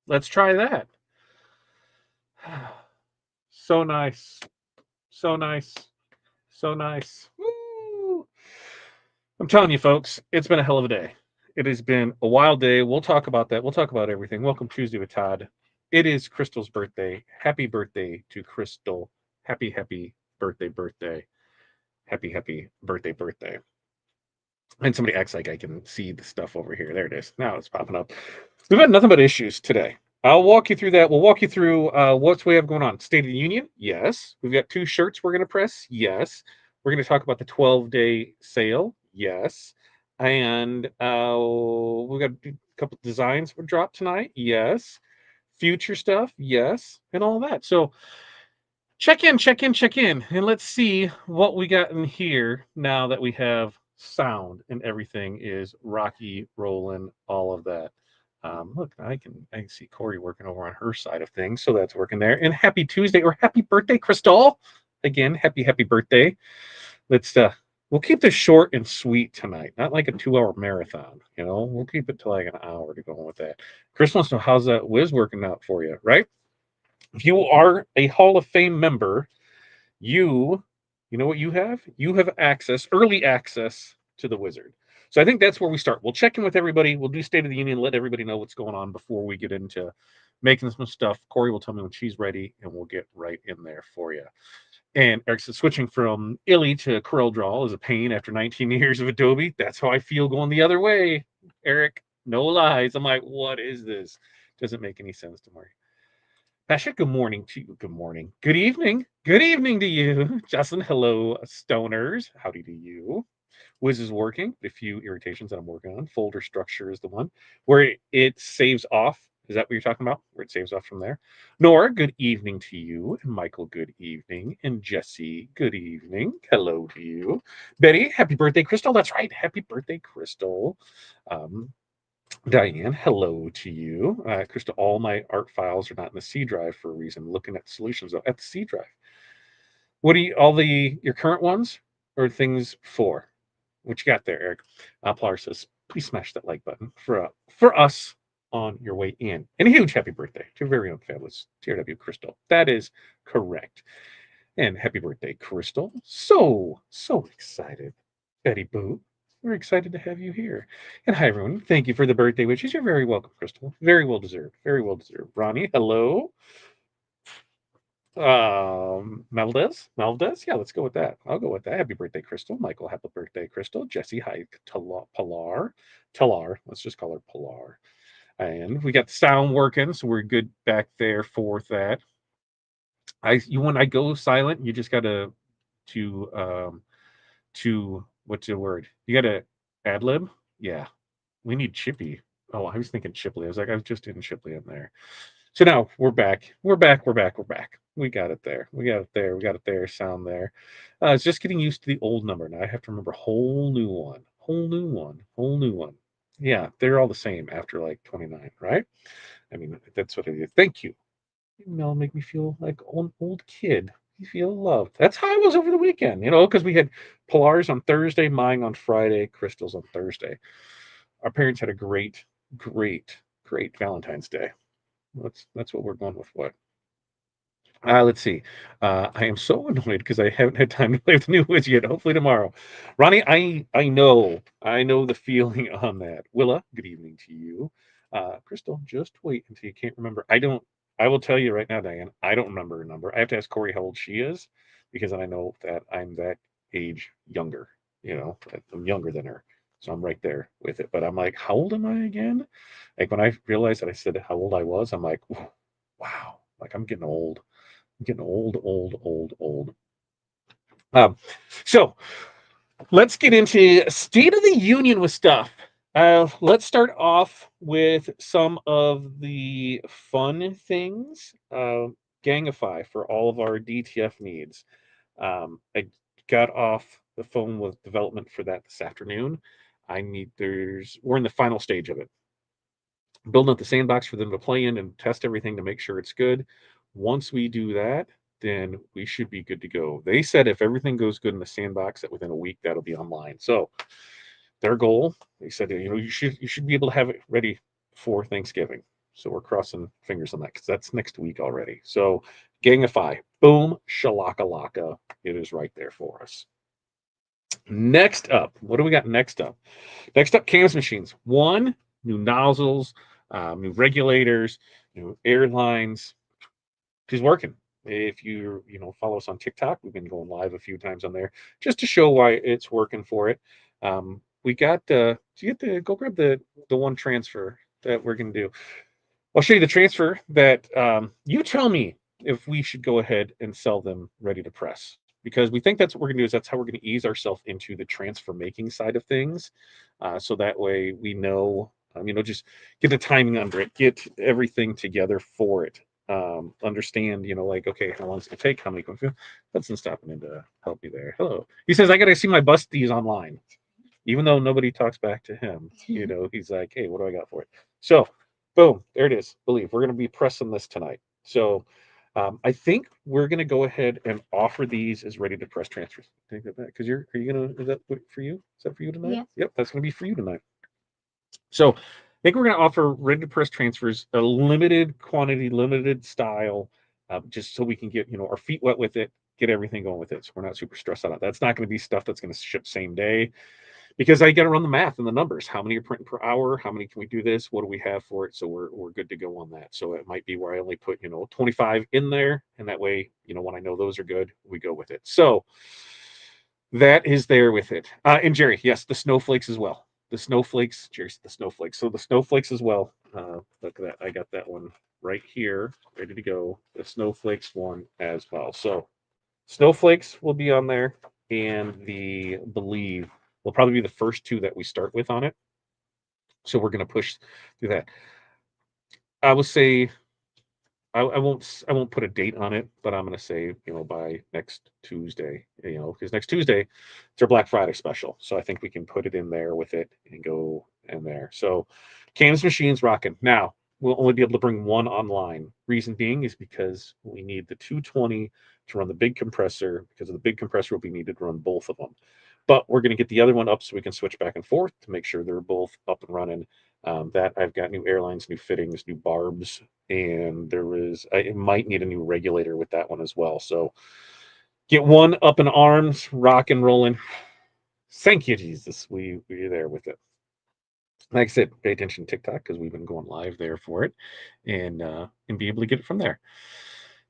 Let's try that. So nice. So nice. So nice. Woo! I'm telling you, folks, it's been a hell of a day. It has been a wild day. We'll talk about that. We'll talk about everything. Welcome Tuesday with Todd. It is Crystal's birthday. Happy birthday to Crystal. Happy birthday. Happy birthday. And somebody acts like I can see the stuff over here. There it is. Now it's popping up. We've had nothing but issues today. I'll walk you through that. We'll walk you through what we have going on. State of the Union, yes. We've got 2 shirts we're going to press, yes. We're going to talk about the 12-day sale, yes. And we've got a couple designs we dropped tonight, yes. Future stuff, yes, and all that. So check in, and let's see what we got in here now that we have sound and everything is rocky, rolling, all of that. Look, I can see Corey working over on her side of things, so that's working there. And happy Tuesday or happy birthday, Crystal! Again, happy birthday. Let's we'll keep this short and sweet tonight, not like a 2 hour marathon. We'll keep it to like an hour to go with that. Chris wants to know how's that whiz working out for you, right? If you are a Hall of Fame member, you you know what you have? You have early access to the wizard. So I think that's where we start. We'll check in with everybody. We'll do State of the Union, let everybody know what's going on before we get into making some stuff. Corey will tell me when she's ready, and we'll get right in there for you. And Eric said, switching from Illy to CorelDRAW is a pain after 19 years of Adobe. That's how I feel going the other way. Eric, no lies. I'm like, what is this? Doesn't make any sense to me. Pasha, good morning to you. Good morning. Good evening. Good evening to you. Justin, hello, stoners. Howdy to you. Wiz is working. A few irritations that I'm working on. Folder structure is the one where it saves off. Is that what you're talking about? Where it saves off from there? Nora, good evening to you. And Michael, good evening. And Jesse, good evening. Hello to you. Betty, happy birthday, Crystal. That's right. Happy birthday, Crystal. Um, Diane, hello to you. Krista, all my art files are not in the C drive for a reason. Looking at solutions though, at the C drive. What do you, all your current ones or things for? What you got there, Eric? Plar says, please smash that like button for us on your way in. And a huge happy birthday to your very own fabulous TRW Crystal. That is correct. And happy birthday, Crystal. So excited. Betty Boo, we're excited to have you here. And hi, everyone. Thank you for the birthday wishes. You're very welcome, Crystal. Very well deserved. Very well deserved. Ronnie, hello. Malvez? Yeah, let's go with that. I'll go with that. Happy birthday, Crystal. Michael, happy birthday, Crystal. Jesse, hi, Pilar. Let's just call her Pilar. And we got the sound working, so we're good back there for that. When I go silent, you just gotta to what's the word? You gotta ad lib. Yeah, we need Chippy. Oh, I was thinking Chipley. I was just in Chipley in there. So now we're back. We're back. We got it there. We got it there. We got it there. Sound there. It's just getting used to the old number. Now I have to remember a whole new one. Whole new one. Whole new one. Yeah, they're all the same after like 29, right? I mean, that's what I do. Thank you. Email make me feel like an old kid. You feel loved. That's how I was over the weekend, because we had Pilar's on Thursday, mine on Friday, Crystal's on Thursday. Our parents had a great Valentine's Day. That's what we're going with. What? Let's see. I am so annoyed because I haven't had time to play with the new Wiz yet. Hopefully tomorrow. Ronnie, I know the feeling on that. Willa, good evening to you. Crystal, just wait until you can't remember. I will tell you right now, Diane, I don't remember her number. I have to ask Corey how old she is because I know that I'm that age younger. I'm younger than her. So I'm right there with it. But I'm like, how old am I again? Like when I realized that I said how old I was, I'm like, wow, like I'm getting old. I'm getting old. Um, so let's get into State of the Union with stuff. Let's start off with some of the fun things. Gangify for all of our DTF needs. I got off the phone with development for that this afternoon. We're in the final stage of it. Building up the sandbox for them to play in and test everything to make sure it's good. Once we do that, then we should be good to go. They said if everything goes good in the sandbox, that within a week that'll be online. So their goal, they said, you should be able to have it ready for Thanksgiving. So we're crossing fingers on that because that's next week already. So Gangify, boom, shalaka-laka. It is right there for us. Next up, what do we got next up? Next up, cams machines. One, new nozzles, new regulators, new airlines. She's working. If you follow us on TikTok, we've been going live a few times on there just to show why it's working for it. We got. Do you get to go grab the one transfer that we're gonna do? I'll show you the transfer that you tell me if we should go ahead and sell them ready to press because we think that's what we're gonna do. Is that's how we're gonna ease ourselves into the transfer making side of things, so that way we know, just get the timing under it, get everything together for it. Understand, like, okay, how long it's gonna take, how many can Hudson's stopping in to help you there. Hello. He says I gotta see my busties online. Even though nobody talks back to him, he's like, hey, what do I got for it? So, boom, there it is. Believe we're gonna be pressing this tonight. So I think we're gonna go ahead and offer these as ready to press transfers. Take that back because are you gonna, is that for you? Is that for you tonight? Yes. Yep, that's gonna be for you tonight. So I think we're going to offer ready to press transfers, a limited quantity, limited style, just so we can get our feet wet with it, get everything going with it. So we're not super stressed out. That's not going to be stuff that's going to ship same day because I got to run the math and the numbers. How many are printing per hour? How many can we do this? What do we have for it? So we're good to go on that. So it might be where I only put 25 in there, and that way when I know those are good, we go with it. So that is there with it. And Jerry, yes, the snowflakes as well. The snowflakes, Jerry said the snowflakes. So the snowflakes as well. Look at that. I got that one right here, ready to go. The snowflakes one as well. So snowflakes will be on there, and the believe will probably be the first two that we start with on it. So we're going to push through that. I would say I won't put a date on it, but I'm gonna say, by next Tuesday, because next Tuesday it's our Black Friday special. So I think we can put it in there with it and go in there. So Cam's machine's rocking. Now we'll only be able to bring one online. Reason being is because we need the 220 to run the big compressor, because of the big compressor will be needed to run both of them. But we're going to get the other one up so we can switch back and forth to make sure they're both up and running. That I've got new airlines, new fittings, new barbs, and I might need a new regulator with that one as well. So get one up in arms, rock and rolling. Thank you, Jesus. We're there with it. Like I said, pay attention to TikTok because we've been going live there for it, and be able to get it from there.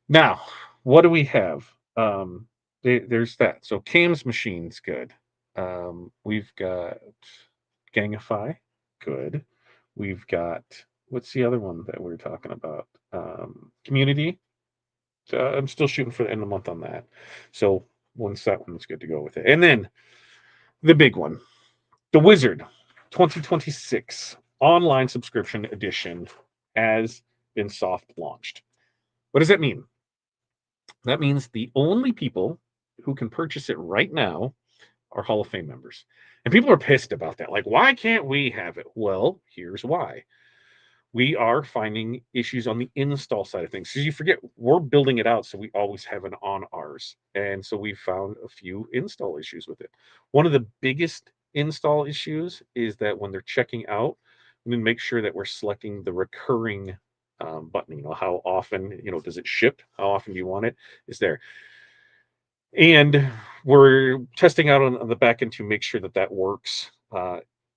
Now, what do we have? There's that. So Cam's machine's good. We've got Gangify, good. We've got what's the other one that we're talking about? Community. So I'm still shooting for the end of the month on that. So once that one's good to go with it, and then the big one, the Wizard 2026 online subscription edition has been soft launched. What does that mean? That means the only people who can purchase it right now are Hall of Fame members. And people are pissed about that. Like, why can't we have it? Well, here's why. We are finding issues on the install side of things. Because you forget, we're building it out, so we always have it on ours. And so we found a few install issues with it. One of the biggest install issues is that when they're checking out, we make sure that we're selecting the recurring button. How often, does it ship? How often do you want it? Is there. And we're testing out on the back end to make sure that that works.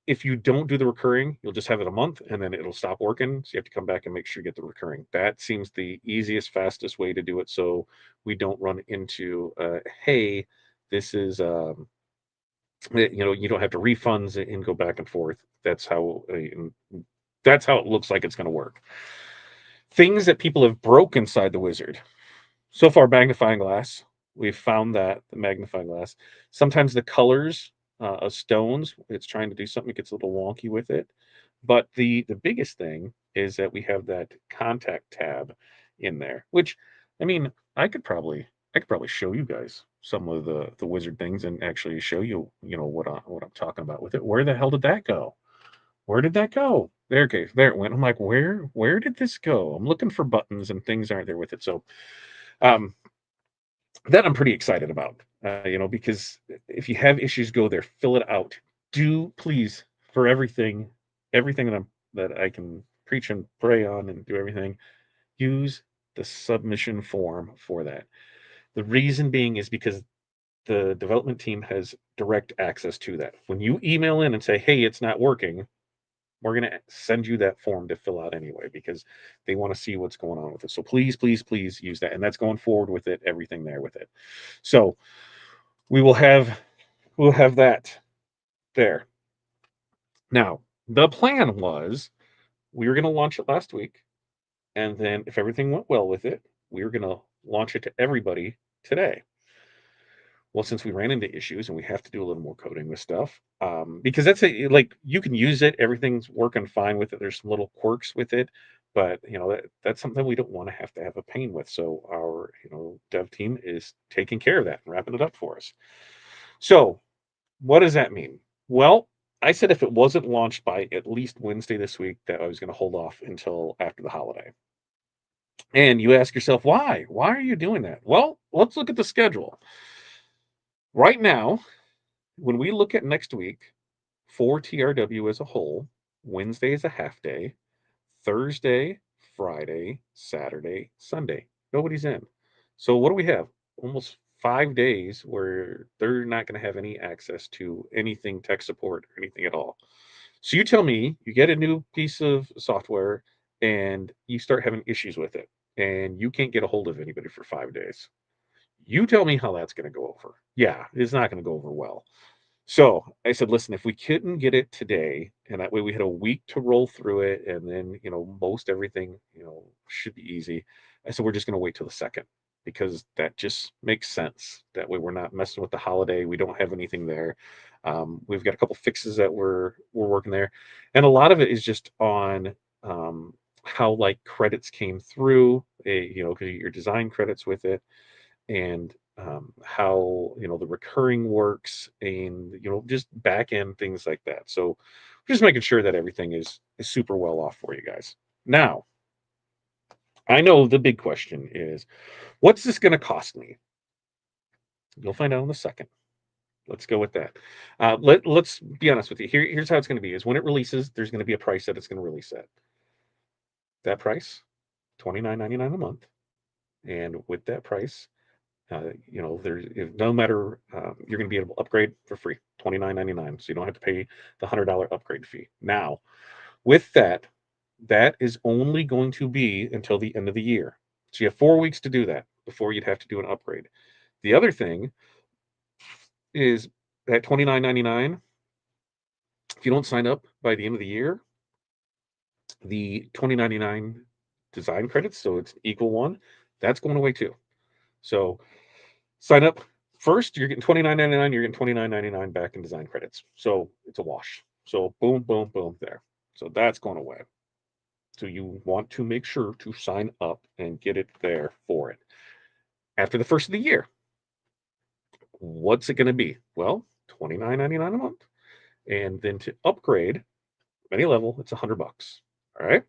If you don't do the recurring, you'll just have it a month and then it'll stop working. So you have to come back and make sure you get the recurring. That seems the easiest, fastest way to do it. So we don't run into, hey, this is, you don't have to refunds and go back and forth. That's how it looks like it's going to work. Things that people have broke inside the Wizard. So far, magnifying glass. We've found that the magnifying glass. Sometimes the colors of stones, it's trying to do something, it gets a little wonky with it. But the biggest thing is that we have that contact tab in there, which I mean, I could probably show you guys some of the wizard things and actually show you, what I'm talking about with it. Where the hell did that go? Where did that go? There, okay, there it went. I'm like, where did this go? I'm looking for buttons and things aren't there with it. So um, that I'm pretty excited about, because if you have issues, go there, fill it out. Do please for everything that I can preach and pray on and do everything. Use the submission form for that. The reason being is because the development team has direct access to that. When you email in and say, hey, it's not working, we're going to send you that form to fill out anyway because they want to see what's going on with it. So please, please, please use that. And that's going forward with it, everything there with it. So we will have that there. Now, the plan was we were going to launch it last week. And then if everything went well with it, we were going to launch it to everybody today. Well, since we ran into issues and we have to do a little more coding with stuff, because that's like you can use it, everything's working fine with it. There's some little quirks with it, but that's something we don't want to have a pain with. So our dev team is taking care of that and wrapping it up for us. So what does that mean? Well, I said if it wasn't launched by at least Wednesday this week, that I was going to hold off until after the holiday. And you ask yourself, why? Why are you doing that? Well, let's look at the schedule. Right now, when we look at next week, for TRW as a whole, Wednesday is a half day, Thursday, Friday, Saturday, Sunday. Nobody's in. So what do we have? Almost 5 days where they're not going to have any access to anything tech support or anything at all. So you tell me, you get a new piece of software and you start having issues with it, and you can't get a hold of anybody for 5 days. You tell me how that's going to go over. Yeah, it's not going to go over well. So I said, listen, if we couldn't get it today, and that way we had a week to roll through it, and then, most everything, should be easy. I said, we're just going to wait till the second because that just makes sense. That way we're not messing with the holiday. We don't have anything there. We've got a couple fixes that we're working there. And a lot of it is just on how like credits came through, because you get your design credits with it and how the recurring works and just back end things like that. So just making sure that everything is super well off for you guys. Now, I know the big question is, what's this going to cost me? You'll find out in a second. Let's go with that. Let's be honest with you. Here's how it's going to be: is when it releases, there's going to be a price that it's going to release at. That price, $29.99 a month, and with that price, there's no matter you're going to be able to upgrade for free, $29.99, so you don't have to pay the $100 upgrade fee. Now, with that, that is only going to be until the end of the year. So you have 4 weeks to do that before you'd have to do an upgrade. The other thing is that $29.99. If you don't sign up by the end of the year, the $20.99 design credits, so it's equal one, that's going away too. So sign up first, you're getting $29.99, you're getting $29.99 back in design credits. So it's a wash. So boom, boom, boom there. So that's going away. So you want to make sure to sign up and get it there for it. After the first of the year, what's it going to be? Well, $29.99 a month. And then to upgrade any level, it's $100. All right.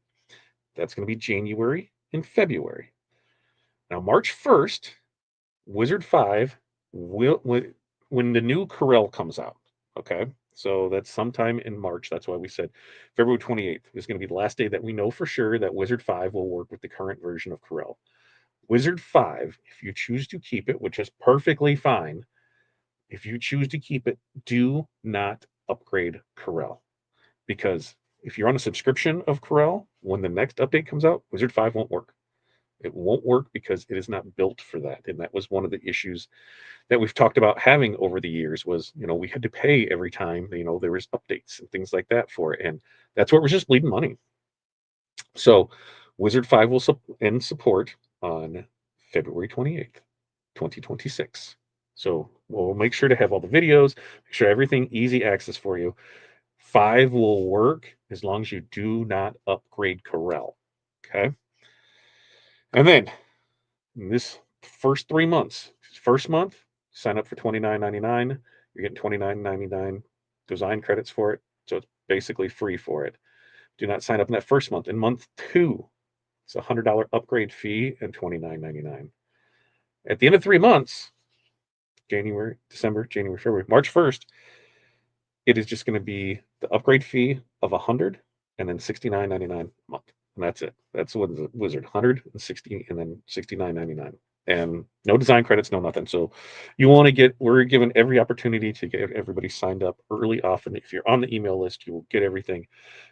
That's going to be January and February. Now, March 1st, Wizard 5 will, when the new Corel comes out, okay? So that's sometime in March. That's why we said February 28th is going to be the last day that we know for sure that Wizard 5 will work with the current version of Corel. Wizard 5, if you choose to keep it, which is perfectly fine, if you choose to keep it, do not upgrade Corel. Because if you're on a subscription of Corel, when the next update comes out, Wizard 5 won't work. It won't work because it is not built for that. And that was one of the issues that we've talked about having over the years was, we had to pay every time, there was updates and things like that for it. And that's what was just bleeding money. So Wizard 5 will end support on February 28th, 2026. So we'll make sure to have all the videos, make sure everything easy access for you. 5 will work as long as you do not upgrade Corel. Okay. And then in this first 3 months, first month, sign up for $29.99. You're getting $29.99 design credits for it. So it's basically free for it. Do not sign up in that first month. In month 2, it's a $100 upgrade fee and $29.99. At the end of 3 months, January, December, January, February, March 1st, it is just going to be the upgrade fee of $100 and then $69.99 a month. And that's it. That's what the Wizard 160 and then $69.99. And no design credits, no nothing. So you want to get, we're given every opportunity to get everybody signed up early off. And if you're on the email list, you will get everything.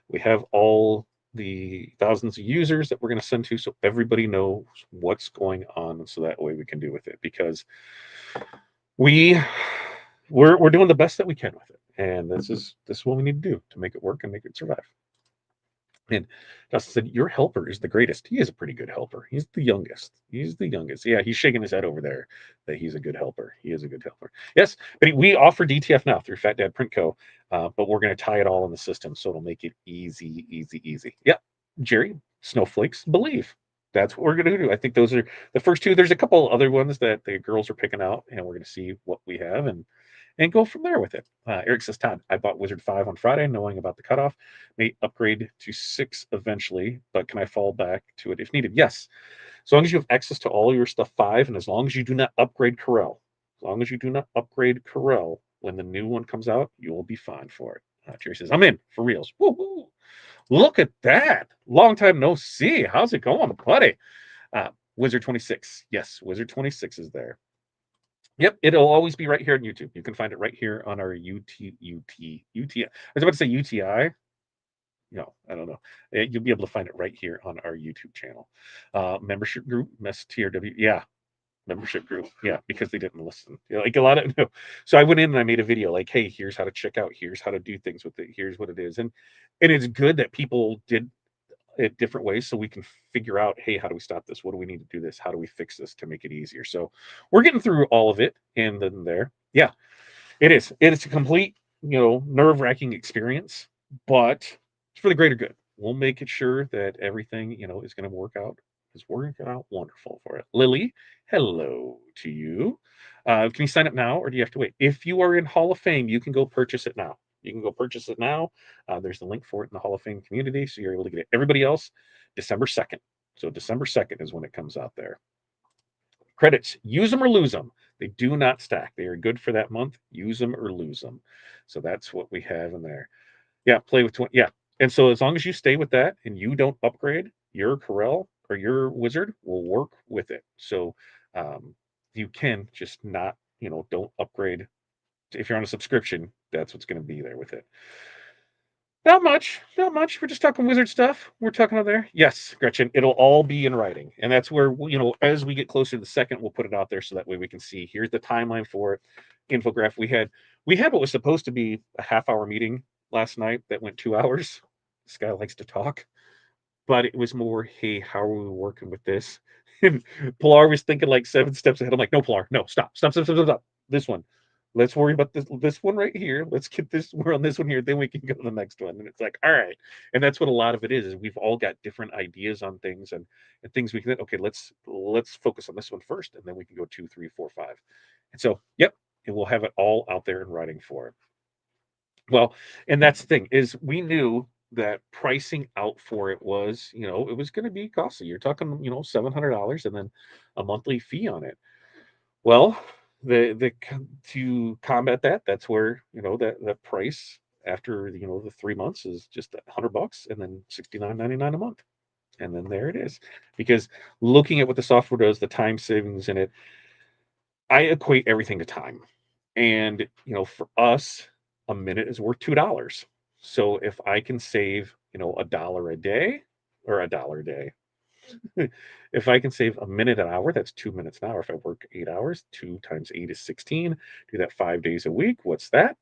We have all the thousands of users that we're going to send to so everybody knows what's going on. So that way we can do with it because we we're doing the best that we can with it. And this is what we need to do to make it work and make it survive. And Justin said, "Your helper is the greatest." He is a pretty good helper. He's the youngest. He's the youngest. Yeah, he's shaking his head over there that he's a good helper. He is a good helper. Yes, but we offer DTF now through Fat Dad Print Co. But we're going to tie it all in the system so it'll make it easy, easy, easy. Yeah, Jerry, Snowflakes, Believe. That's what we're going to do. I think those are the first two. There's a couple other ones that the girls are picking out, and we're going to see what we have and go from there with it. Eric says, Todd, I bought Wizard 5 on Friday, knowing about the cutoff. May upgrade to 6 eventually, but can I fall back to it if needed? Yes. As long as you have access to all your stuff 5, and as long as you do not upgrade Corel. As long as you do not upgrade Corel, when the new one comes out, you will be fine for it. Jerry says, I'm in for reals. Woo-hoo. Look at that. Long time no see. How's it going, buddy? Wizard 26. Yes, Wizard 26 is there. Yep, it'll always be right here on YouTube. You can find it right here on our UTI. I was about to say UTI. No, I don't know. You'll be able to find it right here on our YouTube channel. Membership group, TRW. Yeah, membership group. Yeah, because they didn't listen. Like a lot of no. So I went in and I made a video like, hey, here's how to check out. Here's how to do things with it. Here's what it is. And it's good that people did it different ways so we can figure out, hey, how do we stop this? What do we need to do this? How do we fix this to make it easier? So we're getting through all of it. And then there, yeah, it is. It is a complete, nerve-wracking experience, but it's for the greater good. We'll make it sure that everything, is going to work out. Is working out wonderful for it. Lily, hello to you. Can you sign up now or do you have to wait? If you are in Hall of Fame, you can go purchase it now. You can go purchase it now. There's the link for it in the Hall of Fame community, so you're able to get it. Everybody else, December 2nd. So December 2nd is when it comes out there. Credits, use them or lose them. They do not stack. They are good for that month. Use them or lose them. So that's what we have in there. Yeah, play with 20. Yeah. And so as long as you stay with that and you don't upgrade, your Corel or your Wizard will work with it. So you can just not, don't upgrade. If you're on a subscription, that's what's going to be there with it. Not much, not much. We're just talking Wizard stuff. We're talking over there. Yes, Gretchen, it'll all be in writing. And that's where, as we get closer to the second, we'll put it out there so that way we can see here's the timeline for it. Infograph. We had what was supposed to be a half-hour meeting last night that went 2 hours. This guy likes to talk, but it was more, hey, how are we working with this? And Pilar was thinking like 7 steps ahead. I'm like, no, Pilar, no, stop. This one. Let's worry about this one right here. Let's get this. We're on this one here. Then we can go to the next one. And it's like, all right. And that's what a lot of it is we've all got different ideas on things and things we can. Okay, let's focus on this one first, and then we can go 2, 3, 4, 5. And so, yep, and we'll have it all out there in writing for it. Well, and that's the thing is we knew that pricing out for it was, it was going to be costly. You're talking, $700 and then a monthly fee on it. Well, the to combat that, that's where that price after the 3 months is just $100 and then $69.99 a month, and then there it is. Because looking at what the software does, the time savings in it, I equate everything to time, and for us, a minute is worth $2. So if I can save $1 a day or $1 a day, if I can save a minute an hour, that's 2 minutes an hour. If I work 8 hours, 2 times 8 is 16. Do that 5 days a week. What's that?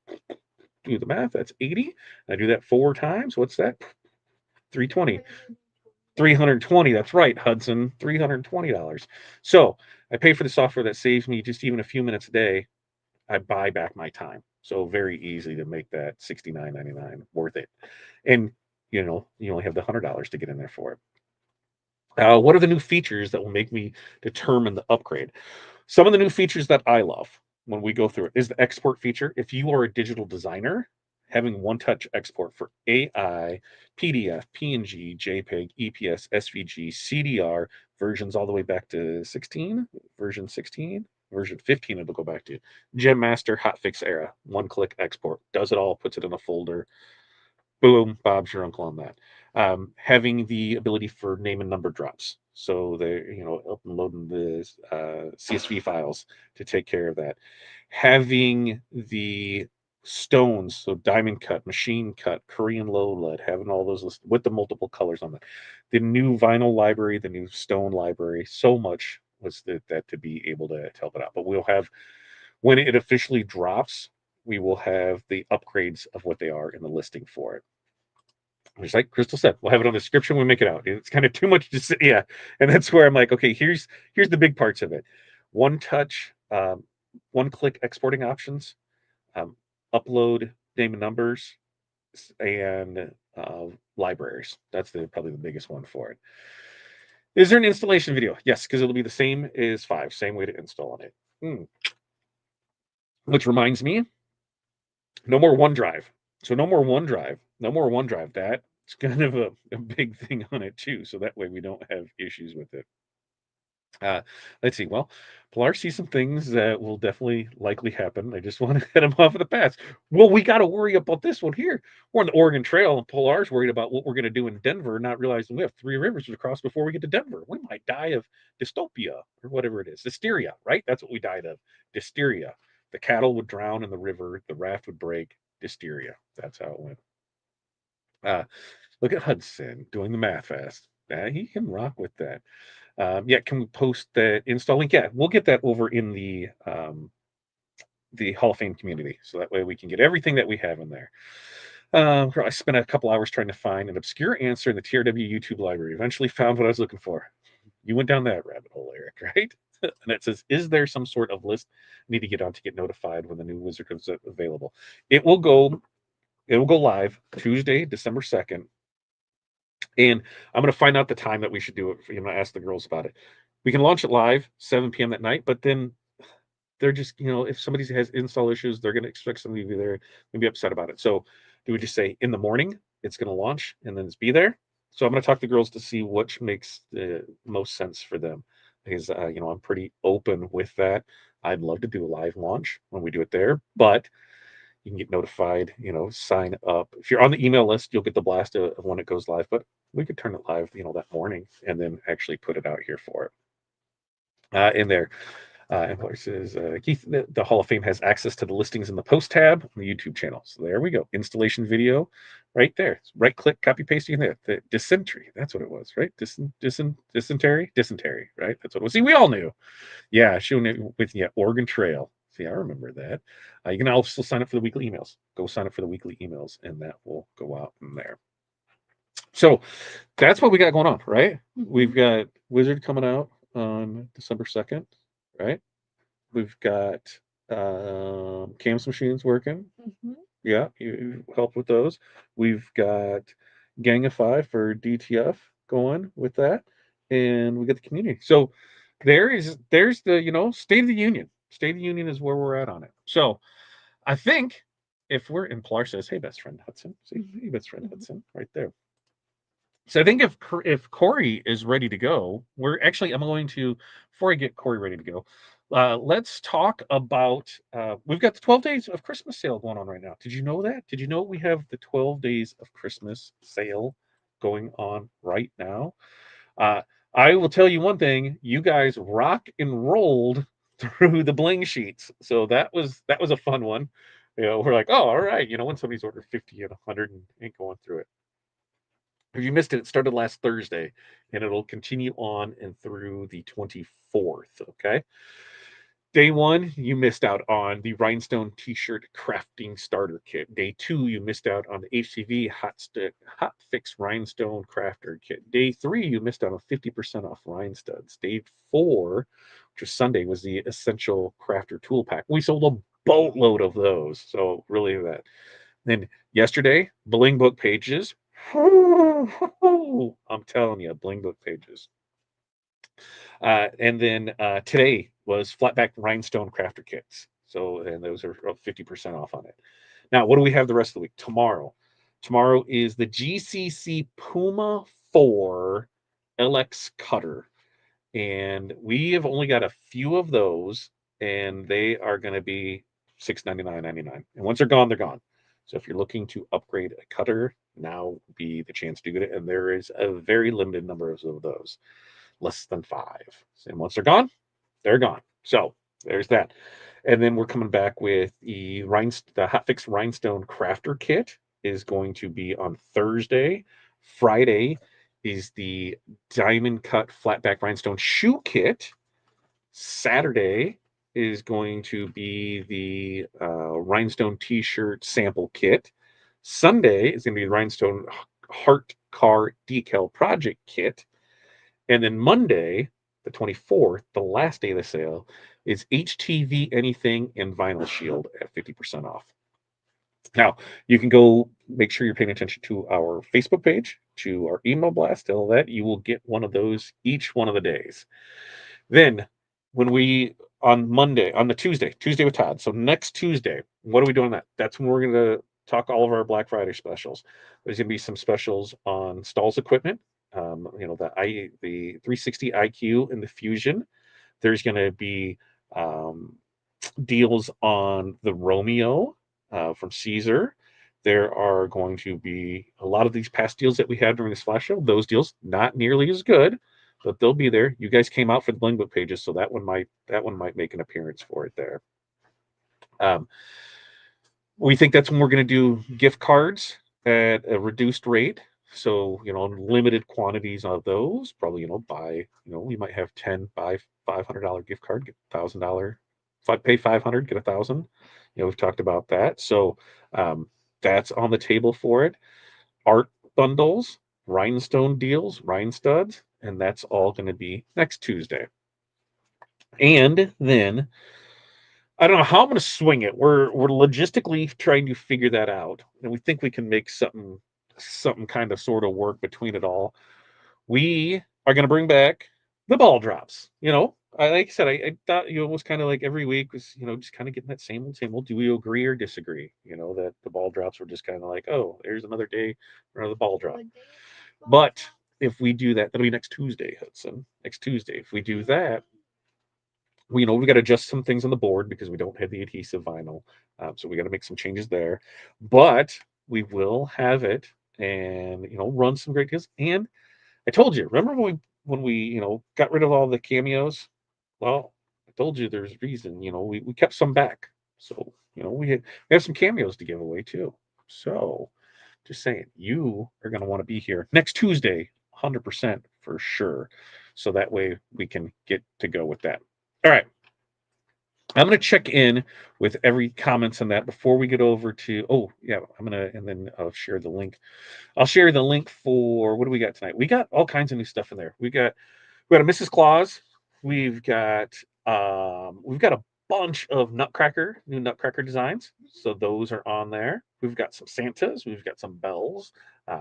Do the math. That's 80. I do that 4 times. What's that? 320. 320. That's right, Hudson. $320. So I pay for the software that saves me just even a few minutes a day. I buy back my time. So very easy to make that $69.99 worth it. And you only have the $100 to get in there for it. What are the new features that will make me determine the upgrade? Some of the new features that I love when we go through it is the export feature. If you are a digital designer, having one-touch export for AI, PDF, PNG, JPEG, EPS, SVG, CDR versions all the way back to 16, version 16, version 15 it'll go back to. Gem Master, hotfix era, one-click export, does it all, puts it in a folder. boom, Bob's your uncle on that. Having the ability for name and number drops, so they're uploading the CSV files to take care of that. Having the stones, so diamond cut, machine cut, Korean low lead, having all those listed with the multiple colors on that. The new vinyl library, the new stone library, so much was that to be able to help it out. But we'll have, when it officially drops, we will have the upgrades of what they are in the listing for it. Just like Crystal said, we'll have it on the description. We make it out. It's kind of too much to say. Yeah, and that's where I'm like, okay, here's the big parts of it. One touch, one click exporting options, um, upload name and numbers, and libraries. That's probably the biggest one for it. Is there an installation video? Yes, because it'll be the same as 5, same way to install on it. Which reminds me, no more OneDrive. So no more OneDrive. No more OneDrive. That's kind of a big thing on it too. So that way we don't have issues with it. Let's see. Well, Pilar sees some things that will definitely likely happen. I just want to head them off of the pass. Well, we got to worry about this one here. We're on the Oregon Trail, and Pilar's worried about what we're going to do in Denver, not realizing we have 3 rivers to cross before we get to Denver. We might die of dystopia or whatever it is. Hysteria, right? That's what we died of. Hysteria. The cattle would drown in the river. The raft would break. Hysteria. That's how it went. Uh, Look at Hudson doing the math fast. He can rock with that. Yeah, can we post the install link? Yeah, we'll get that over in the Hall of Fame community, so that way we can get everything that we have in there. I spent a couple hours trying to find an obscure answer in the TRW YouTube library. Eventually found what I was looking for. You went down that rabbit hole, Eric, right? And it says, "Is there some sort of list I need to get on to get notified when the new wizard is available?" It will go. It will go live Tuesday, December 2nd. And I'm going to find out the time that we should do it. Ask the girls about it. We can launch it live 7 p.m. that night, but then they're just, if somebody has install issues, they're going to expect somebody to be there and be upset about it. So do we just say in the morning it's going to launch and then it's be there? So I'm going to talk to the girls to see which makes the most sense for them, because I'm pretty open with that. I'd love to do a live launch when we do it there, but you can get notified, sign up. If you're on the email list, you'll get the blast of when it goes live, but we could turn it live, that morning and then actually put it out here for it. In there. Employer says, Keith, the Hall of Fame has access to the listings in the post tab on the YouTube channel. So there we go. Installation video right there. Right click, copy paste in there. The dysentery. That's what it was, right? Dysentery, right? That's what it was. See, we all knew. Yeah, showing it with Oregon Trail. See, I remember that. You can also sign up for the weekly emails. Go sign up for the weekly emails, and that will go out in there. So that's what we got going on, right? We've got Wizard coming out on December 2nd, right? We've got Cam's machines working. Yeah, you help with those. We've got Gang of Five for DTF going with that, and we got the community. So there's the State of the Union. State of the Union is where we're at on it. So I think if we're in Pilar says, "Hey, best friend Hudson," see, hey, best friend Hudson, right there. So I think if Corey is ready to go, I'm going to, before I get Corey ready to go, let's talk about, we've got the 12 days of Christmas sale going on right now. Did you know that? Did you know we have the 12 days of Christmas sale going on right now? Uh, I will tell you one thing, you guys rock and rolled through the bling sheets. So that was a fun one. We're like, oh, all right. When somebody's ordered 50 and 100 and ain't going through it. If you missed it, it started last Thursday and it'll continue on and through the 24th. Okay. Day 1, you missed out on the Rhinestone T-shirt crafting starter kit. Day 2, you missed out on the HCV Hot Fix Rhinestone crafter kit. Day 3, you missed out on 50% off rhinestones. Day 4, which was Sunday, was the Essential Crafter Tool Pack. We sold a boatload of those. So really that. Then yesterday, Bling Book pages. I'm telling you, Bling Book pages. And then today was flatback rhinestone crafter kits. So, and those are 50% off on it. Now, what do we have the rest of the week? Tomorrow is the GCC Puma 4 LX cutter. And we have only got a few of those, and they are going to be $699.99. And once they're gone, they're gone. So if you're looking to upgrade a cutter, now would be the chance to get it. And there is a very limited number of those, less than 5. And once they're gone. So there's that. And then we're coming back with the Hotfix Rhinestone Crafter Kit is going to be on Thursday. Friday is the Diamond Cut Flatback Rhinestone Shoe Kit. Saturday is going to be the Rhinestone T-shirt sample kit. Sunday is going to be the Rhinestone Heart Car Decal Project Kit. And then Monday, the 24th, the last day of the sale, is HTV Anything and Vinyl Shield at 50% off. Now, you can go make sure you're paying attention to our Facebook page, to our email blast, all that. You will get one of those each one of the days. Then, when we on Monday, on the Tuesday with Todd. So next Tuesday, what are we doing that? That's when we're going to talk all of our Black Friday specials. There's going to be some specials on Stalls equipment. The 360 IQ and the Fusion. There's going to be deals on the Romeo from Caesar. There are going to be a lot of these past deals that we had during this flash sale. Those deals not nearly as good, but they'll be there. You guys came out for the Bling Book pages, so that one might make an appearance for it there. We think that's when we're going to do gift cards at a reduced rate. So, limited quantities of those. Probably, we might have 10 buy $500 gift card, get $1,000. If I pay 500, get 1,000. We've talked about that. So, that's on the table for it. Art bundles, rhinestone deals, rhinestuds, and that's all going to be next Tuesday. And then I don't know how I'm going to swing it. We're logistically trying to figure that out, and we think we can make something kind of sort of work between it all. We are going to bring back the ball drops. Like I said, I thought it was kind of like every week was just kind of getting that same old. Do we agree or disagree? That the ball drops were just kind of like, oh, there's another day for another ball drop. But if we do that, that'll be next Tuesday, Hudson. Next Tuesday. If we do that, we got to adjust some things on the board because we don't have the adhesive vinyl, so we got to make some changes there. But we will have it, and run some great deals. And I told you, remember when we got rid of all the cameos? Well, I told you there's a reason. We kept some back, so we have some cameos to give away too. So just saying, you are going to want to be here next Tuesday, 100% for sure. So that way we can get to go with that. All right. I'm going to check in with every comments on that before we get over to, oh, yeah, and then I'll share the link. I'll share the link for, what do we got tonight? We got all kinds of new stuff in there. We got a Mrs. Claus. We've got a bunch of new Nutcracker designs. So those are on there. We've got some Santas. We've got some bells.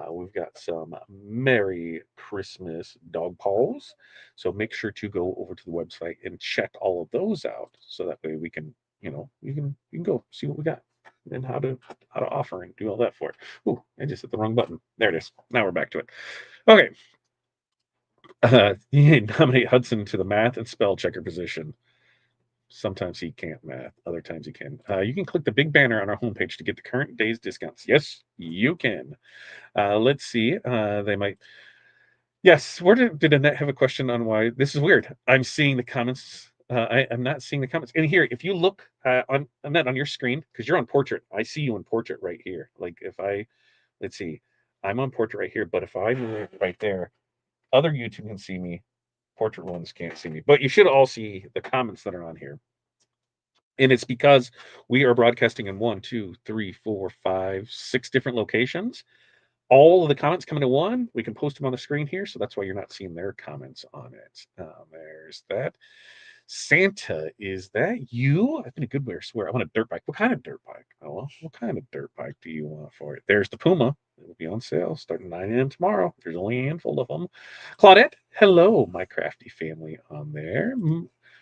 We've got some Merry Christmas dog paws. So make sure to go over to the website and check all of those out. So that way we can, you can go see what we got and how to offer and do all that for it. Ooh, I just hit the wrong button. There it is. Now we're back to it. Okay. You nominate Hudson to the math and spell checker position. Sometimes he can't math, other times he can. You can click the big banner on our homepage to get the current day's discounts. Yes, you can. Let's see. They might. Yes. Where did Annette have a question on why this is weird? I'm seeing the comments. I'm not seeing the comments. And here, if you look on Annette on your screen, because you're on portrait, I see you in portrait right here. Like let's see, I'm on portrait right here. But if I move right there, other YouTube can see me. Portrait ones can't see me. But you should all see the comments that are on here. And it's because we are broadcasting in 1, 2, 3, 4, 5, 6 different locations. All of the comments come into one. We can post them on the screen here, so that's why you're not seeing their comments on it. There's that. Santa, is that you? I've been a good way, I swear. I want a dirt bike. What kind of dirt bike? Oh, what kind of dirt bike do you want for it? There's the Puma. It will be on sale starting 9 a.m. tomorrow. There's only a handful of them. Claudette, hello, my crafty family on there.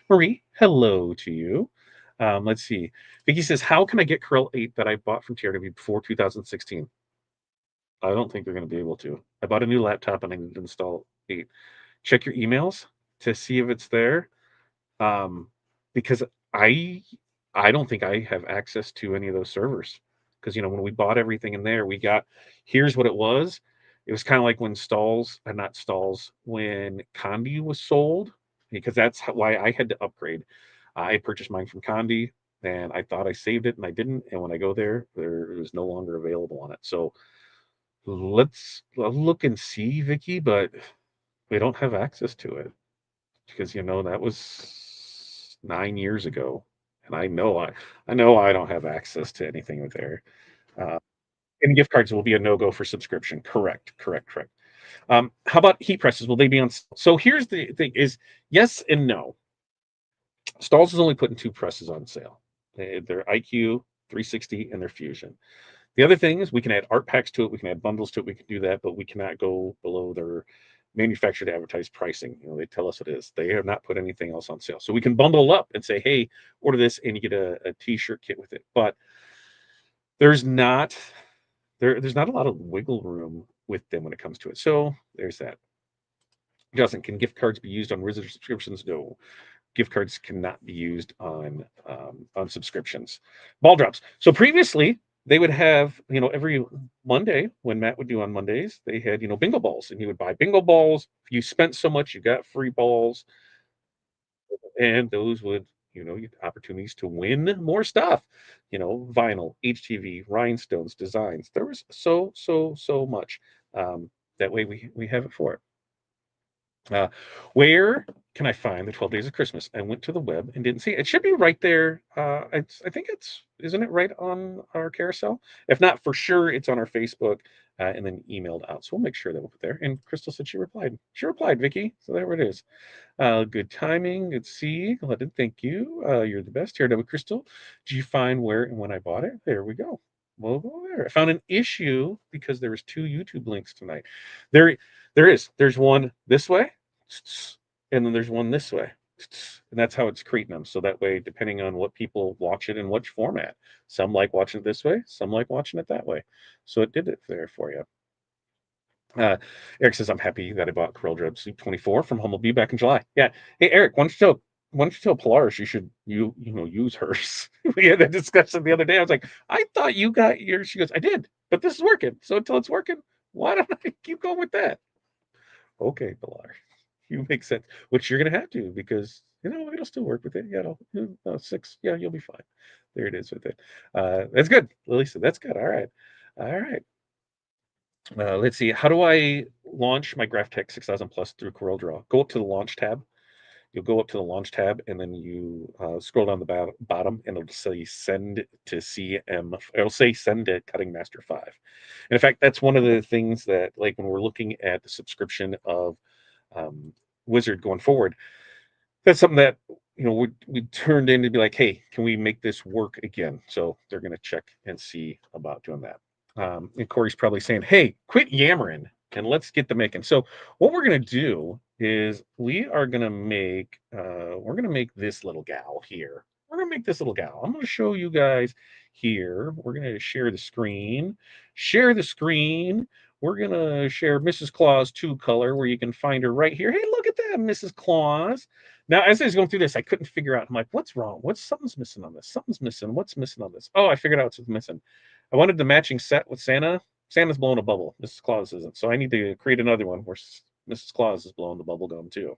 Marie, hello to you. Let's see. Vicky says, how can I get Corel 8 that I bought from TRW before 2016? I don't think they're going to be able to. I bought a new laptop and I need to install 8. Check your emails to see if it's there. Because I don't think I have access to any of those servers because when we bought everything in there, we got here's what it was. It was kind of like when not Stalls, when Condi was sold, because why I had to upgrade. I purchased mine from Condi, and I thought I saved it, and I didn't. And when I go there it was no longer available on it. So I'll look and see, Vicky, but we don't have access to it because that was 9 years ago, and I know I don't have access to anything with there. Uh, and gift cards will be a no go for subscription. Correct, correct, correct. How about heat presses? Will they be on? So here's the thing: is yes and no. Stalls is only putting two presses on sale. Their IQ 360 and their Fusion. The other thing is we can add art packs to it, we can add bundles to it, we can do that, but we cannot go below their manufactured advertised pricing. They tell us it is. They have not put anything else on sale. So we can bundle up and say, hey, order this and you get a t-shirt kit with it. But there's not there's not a lot of wiggle room with them when it comes to it. So there's that. Justin, can gift cards be used on Wizard subscriptions? No. Gift cards cannot be used on subscriptions. Ball drops. So previously they would have every Monday when Matt would do on Mondays they had bingo balls, and you would buy bingo balls. If you spent so much, you got free balls, and those would you opportunities to win more stuff. Vinyl, HTV, rhinestones, designs. There was so much. That way we have it for it. Where can I find the 12 Days of Christmas? I went to the web and didn't see it. It should be right there. I think isn't it right on our carousel? If not, for sure, it's on our Facebook and then emailed out. So we'll make sure that we'll put there. And Crystal said she replied. She replied, Vicky. So there it is. Good timing. Let's see. Glad thank you. You're the best. TRW Crystal. Did you find where and when I bought it? There we go. We'll go there. I found an issue because there was two YouTube links tonight. There, there is. There's one this way, and then there's one this way, and that's how it's creating them. So that way, depending on what people watch it in which format, some like watching it this way, some like watching it that way. So it did it there for you. Eric says, I'm happy that I bought Corel Dread Sleep 24 from Humblebee back in July. Yeah. Hey, Eric, why don't you tell Polaris use hers? We had that discussion the other day. I was like, I thought you got yours. She goes, I did, but this is working. So until it's working, why don't I keep going with that? Okay, Polaris, you make sense. Which you're gonna have to, because it'll still work with it. Yeah, it'll 6. Yeah, you'll be fine. There it is with it. That's good. Lily said that's good. All right. All right. Let's see. How do I launch my GraphTech 6000 Plus through CorelDRAW? Go up to the Launch tab. You'll go up to the Launch tab, and then you scroll down the bottom, and it'll say Send to CM. It'll say Send to Cutting Master 5. And in fact, that's one of the things that, like, when we're looking at the subscription of Wizard going forward, that's something that we turned in to be like, hey, can we make this work again? So they're going to check and see about doing that. And Corey's probably saying, hey, quit yammering and let's get the making. So what we're going to do is we're going to make this little gal here. We're going to make this little gal. I'm going to show you guys here. We're going to share the screen. We're going to share Mrs. Claus 2 color, where you can find her right here. Hey, look at that, Mrs. Claus. Now, as I was going through this, I couldn't figure out. I'm like, what's wrong? Something's missing on this? Something's missing. What's missing on this? Oh, I figured out what's missing. I wanted the matching set with Santa. Santa's blowing a bubble. Mrs. Claus isn't. So I need to create another one where Mrs. Claus is blowing the bubble gum too.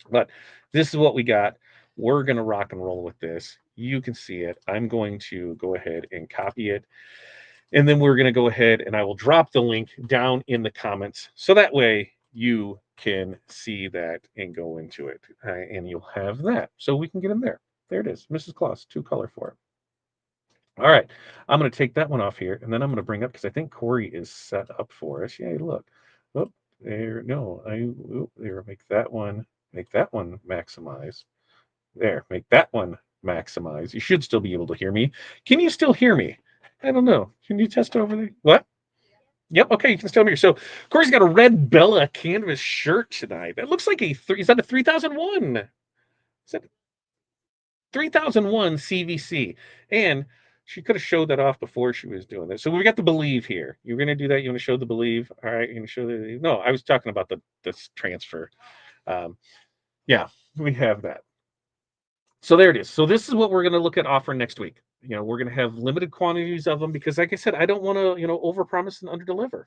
But this is what we got. We're going to rock and roll with this. You can see it. I'm going to go ahead and copy it. And then we're going to go ahead and I will drop the link down in the comments. So that way you can see that and go into it. And you'll have that. So we can get in there. There it is. Mrs. Claus, 2 color for it. All right, I'm going to take that one off here, and then I'm going to bring up, because I think Corey is set up for us. Yeah, look. Oh, there. No, there. Make that one maximize. There, make that one maximize. You should still be able to hear me. Can you still hear me? I don't know. Can you test over there? What? Yep. Okay, you can still hear me. So Corey's got a red Bella canvas shirt tonight. That looks like is that a 3001? Is that 3001 CVC? And she could have showed that off before she was doing this. So we got the Believe here. You're going to do that. You want to show the Believe? All right. You're going to show the. No, I was talking about this transfer. Yeah, we have that. So there it is. So this is what we're going to look at offering next week. we're going to have limited quantities of them because, like I said, I don't want to, overpromise and underdeliver.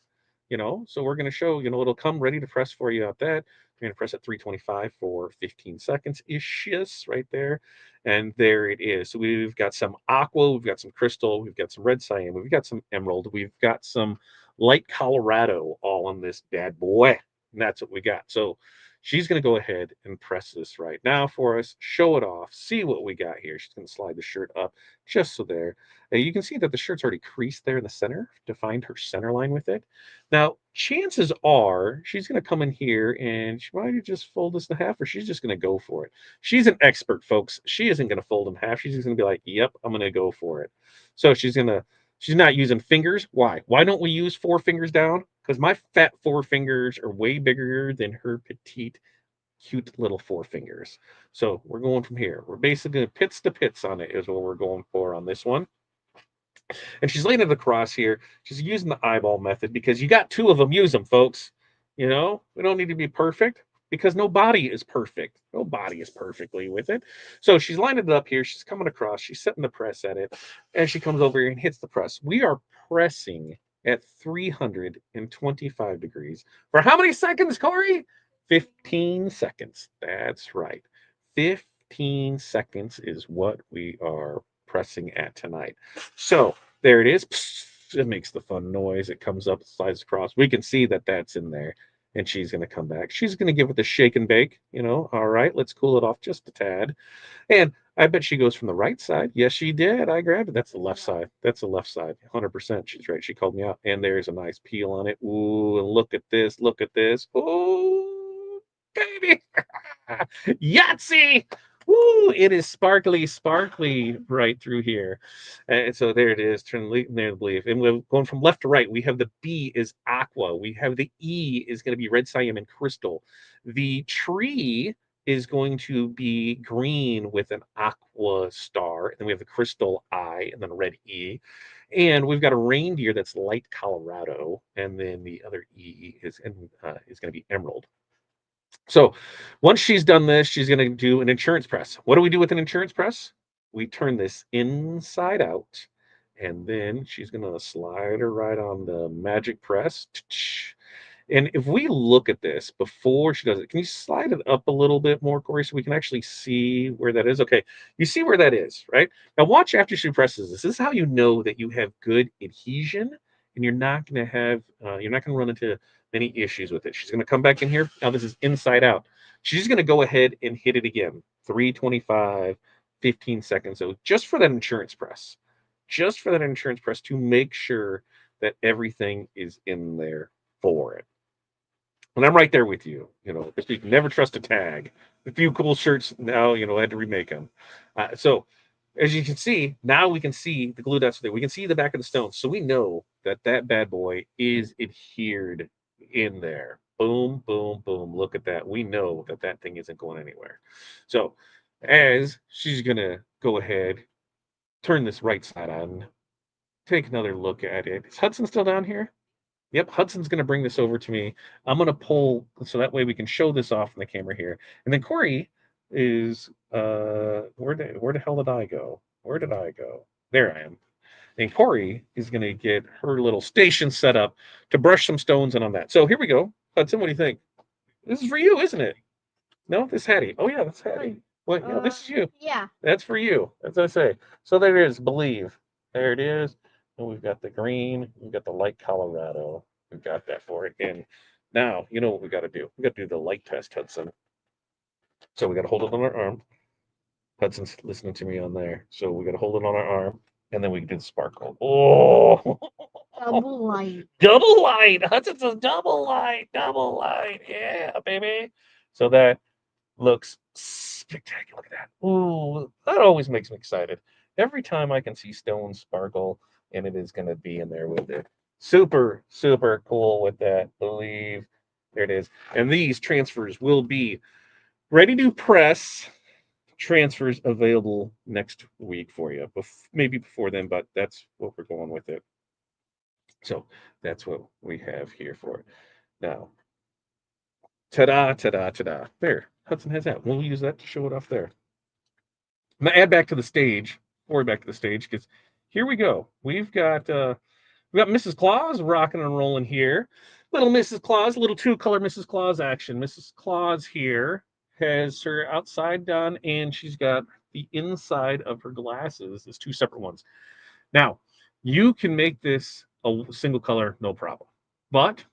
So we're going to show, it'll come ready to press for you out that. You're going to press at 325 for 15 seconds ish, right there. And there it is. So we've got some aqua, we've got some crystal, we've got some red cyan, we've got some emerald, we've got some light Colorado all on this bad boy. And that's what we got. So she's going to go ahead and press this right now for us, show it off, see what we got here. She's going to slide the shirt up just so there. You can see that the shirt's already creased there in the center to find her center line with it. Now, chances are she's going to come in here and she might just fold this in half, or she's just going to go for it. She's an expert, folks. She isn't going to fold in half. She's just going to be like, yep, I'm going to go for it. So she's not using fingers. Why? Why don't we use 4 fingers down? Because my fat 4 fingers are way bigger than her petite, cute little 4 fingers. So we're going from here. We're basically pits to pits on it is what we're going for on this one. And she's laying it across here. She's using the eyeball method because you got 2 of them. Use them, folks. We don't need to be perfect because no body is perfect. No body is perfectly with it. So she's lining it up here. She's coming across. She's setting the press at it. And she comes over here and hits the press. We are pressing at 325 degrees. For how many seconds, Corey? 15 seconds. That's right. 15 seconds is what we are pressing at tonight. So there it is. It makes the fun noise. It comes up, slides across. We can see that that's in there. And she's going to come back. She's going to give it the shake and bake. All right, let's cool it off just a tad. And I bet she goes from the right side. Yes, she did. I grabbed it. That's the left side. That's the left side. 100%. She's right. She called me out. And there's a nice peel on it. Ooh, and look at this. Look at this. Ooh, baby. Yahtzee. Woo, it is sparkly, sparkly right through here. And so there it is. Turn there, I believe. And we're going from left to right. We have the B is aqua. We have the E is going to be red cyan and crystal. The tree is going to be green with an aqua star. And then we have the crystal I and then red E. And we've got a reindeer that's light Colorado. And then the other E is going to be emerald. So once she's done this, she's going to do an insurance press. What do we do with an insurance press? We turn this inside out, and then she's going to slide her right on the magic press. And if we look at this before she does it, can you slide it up a little bit more, Corey, so we can actually see where that is? Okay, you see where that is, right? Now watch after she presses this. This is how you know that you have good adhesion, and you're not going to run into any issues with it. She's going to come back in here. Now this is inside out. She's going to go ahead and hit it again. 325, 15 seconds. So just for that insurance press, to make sure that everything is in there for it. And I'm right there with you. If you can never trust a tag. A few cool shirts now, I had to remake them. So as you can see, now we can see the glue dots there. We can see the back of the stones. So we know that that bad boy is adhered in there. Boom, boom, boom. Look at that. We know that that thing isn't going anywhere. So as she's going to go ahead, turn this right side on, take another look at it. Is Hudson still down here? Yep, Hudson's going to bring this over to me. I'm going to pull so that way we can show this off in the camera here. And then Corey is where the hell did I go? Where did I go? There I am. And Corey is going to get her little station set up to brush some stones in on that. So here we go. Hudson, what do you think? This is for you, isn't it? No, this is Hattie. Oh yeah, that's Hattie. What? Yeah, this is you. Yeah. That's for you. That's what I say. So there it is. Believe. There it is. And we've got the green. We've got the light Colorado. We've got that for it. And now, you know what we got to do? We got to do the light test, Hudson. So we got to hold it on our arm. Hudson's listening to me on there. So we got to hold it on our arm. And then we can do the sparkle. Oh, Double light. double light. Hudson says double light. Double light. Yeah, baby. So that looks spectacular. Look at that. Ooh, that always makes me excited. Every time I can see stones sparkle, and it is going to be in there with it. Super, super cool with that. Believe. There it is. And these transfers will be ready to press. Transfers available next week for you. Maybe before then, but that's what we're going with it. So that's what we have here for it. Now, ta-da, ta-da, ta-da. There, Hudson has that. We'll use that to show it off there. I'm going to add back to the stage Corey back to the stage because here we go. We got Mrs. Claus rocking and rolling here. Little Mrs. Claus, little two-color Mrs. Claus action. Mrs. Claus here has her outside done, and she's got the inside of her glasses is two separate ones. Now, you can make this a single color, no problem. But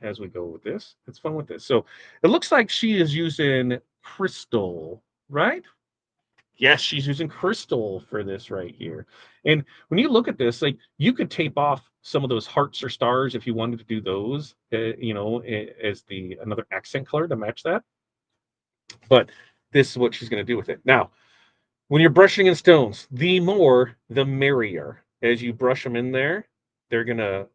as we go with this, it's fun with this. So it looks like she is using crystal, right? Yes, she's using crystal for this right here. And when you look at this, like you could tape off some of those hearts or stars if you wanted to do those, as the another accent color to match that. But this is what she's going to do with it. Now, when you're brushing in stones, the more, the merrier. As you brush them in there, they're going to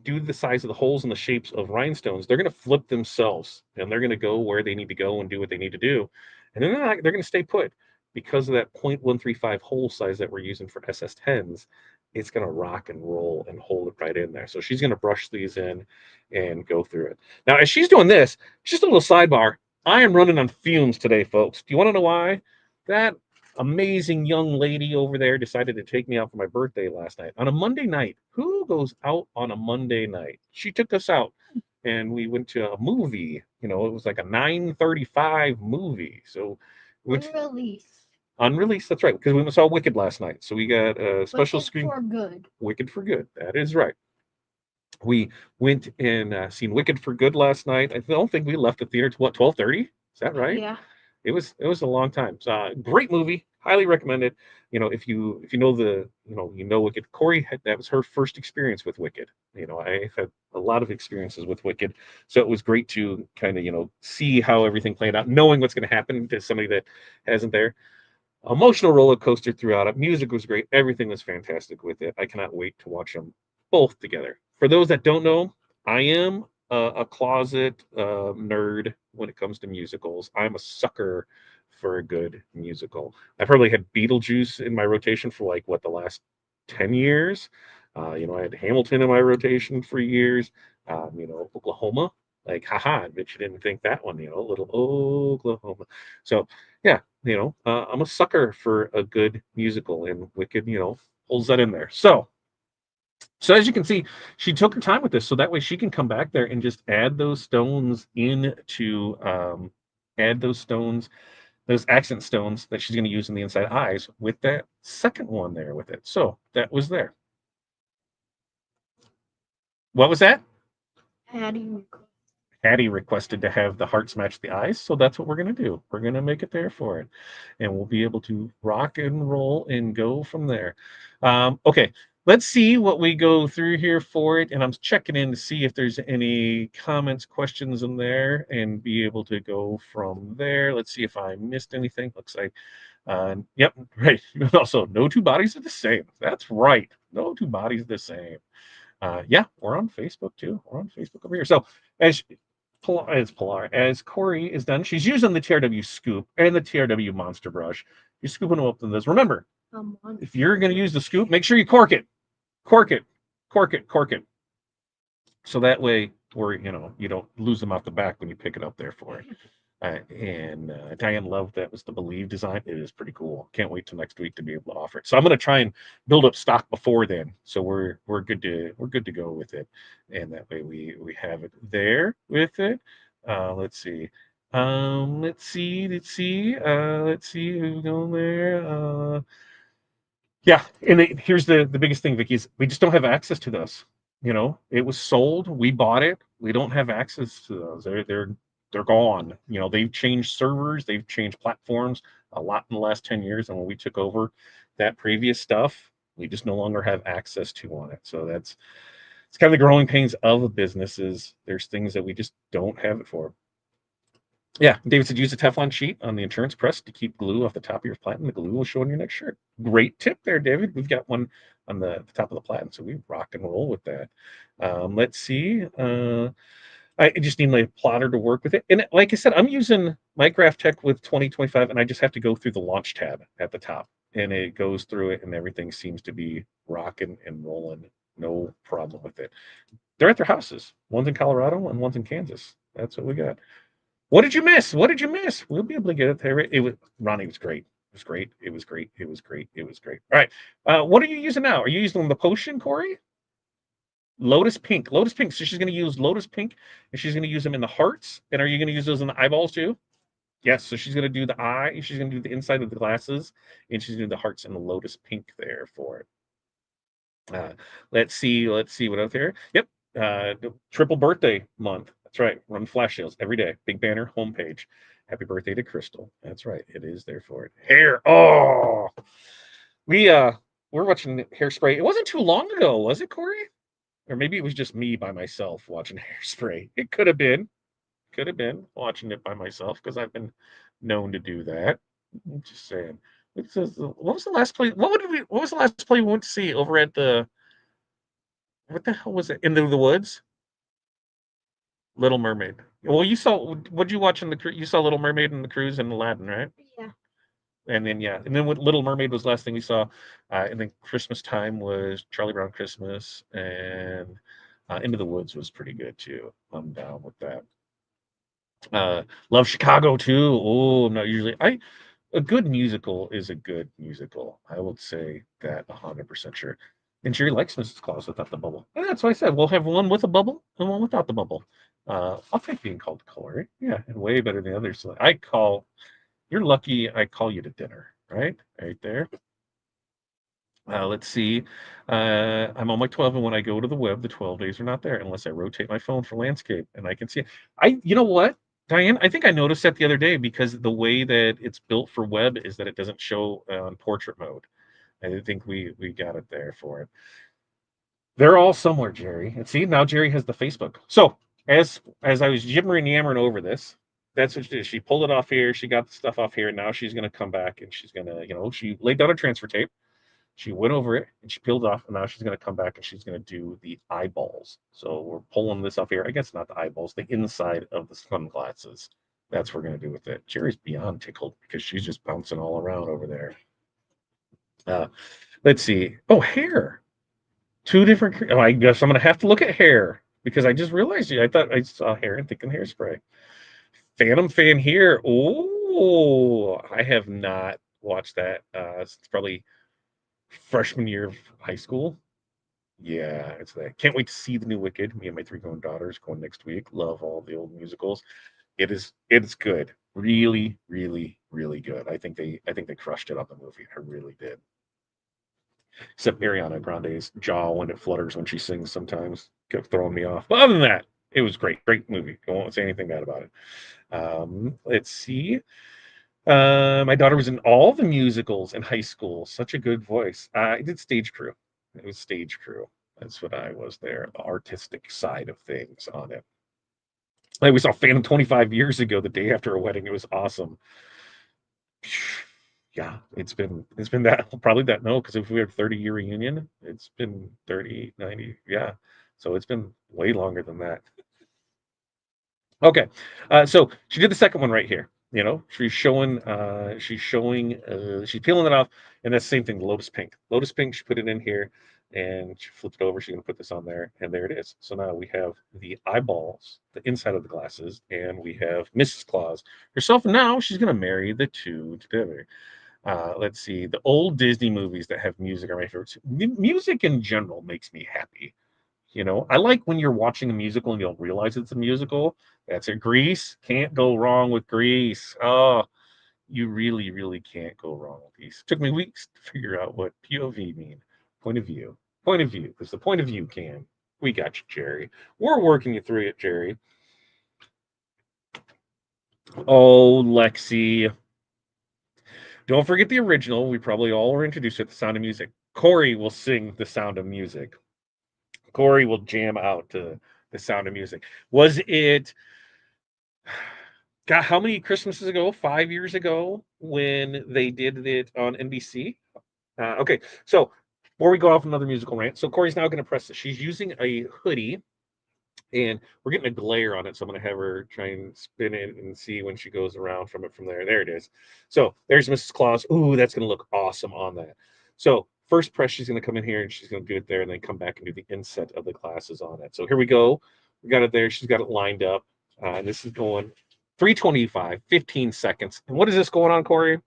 do the size of the holes and the shapes of rhinestones. They're going to flip themselves and they're going to go where they need to go and do what they need to do. And then they're going to stay put because of that 0.135 hole size that we're using for SS10s. It's going to rock and roll and hold it right in there. So she's going to brush these in and go through it. Now, as she's doing this, just a little sidebar. I am running on fumes today, folks. Do you want to know why? That amazing young lady over there decided to take me out for my birthday last night on a Monday night. Who goes out on a Monday night? She took us out and we went to a movie. It was like a 9:35 movie. So unreleased, that's right, because we saw Wicked last night. So we got a special screen. For good. Wicked for Good. That is right. We went and seen Wicked for Good last night. I don't think we left the theater to 12:30. Is that right? Yeah. It was a long time. So, great movie, highly recommended. If you know Wicked. Corey that was her first experience with Wicked. I had a lot of experiences with Wicked, so it was great to kind of see how everything played out, knowing what's going to happen to somebody that hasn't there. Emotional roller coaster throughout it. Music was great. Everything was fantastic with it. I cannot wait to watch them both together. For those that don't know, I am a closet nerd when it comes to musicals. I'm a sucker for a good musical. I've probably had Beetlejuice in my rotation for the last 10 years. I had Hamilton in my rotation for years. Oklahoma, haha, I bet you didn't think that one, little Oklahoma. So, yeah, I'm a sucker for a good musical, and Wicked, holds that in there. So as you can see, she took her time with this, so that way she can come back there and just add those stones add those stones, those accent stones that she's going to use in the inside eyes with that second one there with it. So that was there. What was that? Hattie requested to have the hearts match the eyes, so that's what we're going to do. We're going to make it there for it, and we'll be able to rock and roll and go from there. Okay, let's see what we go through here for it, and I'm checking in to see if there's any comments, questions in there, and be able to go from there. Let's see if I missed anything. Looks like, yep, right. Also, no two bodies are the same. That's right. No two bodies are the same. Yeah, we're on Facebook too. We're on Facebook over here. So as Corey is done, she's using the TRW scoop and the TRW monster brush. You're scooping them up in this. Remember, if you're going to use the scoop, make sure you cork it. So that way, you don't lose them off the back when you pick it up there for it. And Diane loved that was the Believe design. It is pretty cool. Can't wait till next week to be able to offer it. So I'm going to try and build up stock before then. So we're good to go with it, and that way we have it there with it. Let's see. Let's see. Who's going there? Yeah, and here's the biggest thing, Vicky, is we just don't have access to those. It was sold. We bought it. We don't have access to those. They're gone. They've changed servers, they've changed platforms a lot in the last 10 years. And when we took over that previous stuff, we just no longer have access to on it. So it's kind of the growing pains of a business is there's things that we just don't have it for. Yeah, David said use a Teflon sheet on the insurance press to keep glue off the top of your platen. The glue will show on your next shirt. Great tip there, David. We've got one on the top of the platen, so we rock and roll with that. Let's see. I just need my plotter to work with it. And like I said, I'm using my Graphtec with 2025, and I just have to go through the launch tab at the top. And it goes through it, and everything seems to be rocking and rolling. No problem with it. They're at their houses. One's in Colorado and one's in Kansas. That's what we got. What did you miss? We'll be able to get it there. Ronnie was great. was great. It was great. It was great. It was great. All right. What are you using now? Are you using the potion, Corey? Lotus pink. Lotus pink. So she's going to use lotus pink, and she's going to use them in the hearts. And are you going to use those in the eyeballs too? Yes. So she's going to do the eye. She's going to do the inside of the glasses, and she's going to do the hearts and the lotus pink there for it. Let's see. Let's see what else here. Yep. Triple birthday month. That's right. Run flash sales every day. Big banner homepage. Happy birthday to Crystal. That's right. It is there for it. Hair. Oh, we we're watching Hairspray. It wasn't too long ago, was it, Corey? Or maybe it was just me by myself watching Hairspray. It could have been. Could have been watching it by myself because I've been known to do that. I'm just saying. What was the last play? What was the last play we went to see over at the? What the hell was it? Into the Woods? Little Mermaid. Well, you saw. What'd you watch in the? You saw Little Mermaid and the Cruise and Aladdin, right? Yeah. And then what Little Mermaid was the last thing we saw, and then Christmas time was Charlie Brown Christmas, and Into the Woods was pretty good too. I'm down with that. Love Chicago too. Oh, I'm not usually I a good musical is a good musical. I would say that 100% sure. And Jerry likes Mrs. Claus without the bubble. And that's why I said we'll have one with a bubble and one without the bubble. I'll take being called color. Yeah, and way better than others. So you're lucky I call you to dinner, right? Right there. Let's see. I'm on my 12, and when I go to the web, the 12 days are not there unless I rotate my phone for landscape, and I can see it. You know what, Diane? I think I noticed that the other day because the way that it's built for web is that it doesn't show on portrait mode. I think we got it there for it. They're all somewhere, Jerry. And see, now Jerry has the Facebook. So as I was jibbering yammering over this, that's what she did. She pulled it off here. She got the stuff off here. And now she's going to come back and she's going to, she laid down a transfer tape. She went over it and she peeled it off, and now she's going to come back and she's going to do the eyeballs. So we're pulling this off here. I guess not the eyeballs, the inside of the sunglasses. That's what we're going to do with it. Jerry's beyond tickled because she's just bouncing all around over there. Uh, let's see. Oh, hair. Two different. Oh, I guess I'm going to have to look at hair because I just realized I thought I saw hair and thinking hairspray. Phantom fan here. Oh, I have not watched that. It's probably freshman year of high school. Yeah, it's that. Can't wait to see the new Wicked. Me and my three grown daughters going next week. Love all the old musicals. It is good. Really, really, really good. I think they crushed it on the movie. I really did. Except Ariana Grande's jaw when it flutters when she sings sometimes kept throwing me off. But other than that, it was great. Great movie. I won't say anything bad about it. Let's see. My daughter was in all the musicals in high school. Such a good voice. I did stage crew. It was stage crew. That's what I was there. The artistic side of things on it. Like we saw Phantom 25 years ago, the day after a wedding. It was awesome. Yeah, it's been that probably that no, because if we had 30-year reunion, it's been 30, 90. Yeah. So it's been way longer than that. Okay, so she did the second one right here. She's peeling it off, and that's the same thing. Lotus pink, Lotus pink. She put it in here, and she flipped it over. She's gonna put this on there, and there it is. So now we have the eyeballs, the inside of the glasses, and we have Mrs. Claus herself. And now she's gonna marry the two together. Let's see, the old Disney movies that have music are my favorites. Music in general makes me happy. I like when you're watching a musical and you don't realize it's a musical. That's a Grease. Can't go wrong with Grease. Oh, you really, really can't go wrong with these. Took me weeks to figure out what POV mean. Point of view. Point of view. Because the point of view can. We got you, Jerry. We're working you through it, Jerry. Oh, Lexi. Don't forget the original. We probably all were introduced at The Sound of Music. Corey will sing The Sound of Music. Corey will jam out to The Sound of Music. Was it God, how many Christmases ago? 5 years ago when they did it on NBC. Okay, so before we go off another musical rant, so Corey's now going to press this. She's using a hoodie, and we're getting a glare on it, so I'm going to have her try and spin it and see when she goes around from it from there. There it is. So there's Mrs. Claus. Ooh, that's going to look awesome on that. So first press, she's going to come in here and she's going to do it there, and then come back and do the inset of the glasses on it. So here we go. We got it there. She's got it lined up. And this is going 325, 15 seconds. And what is this going on, Corey?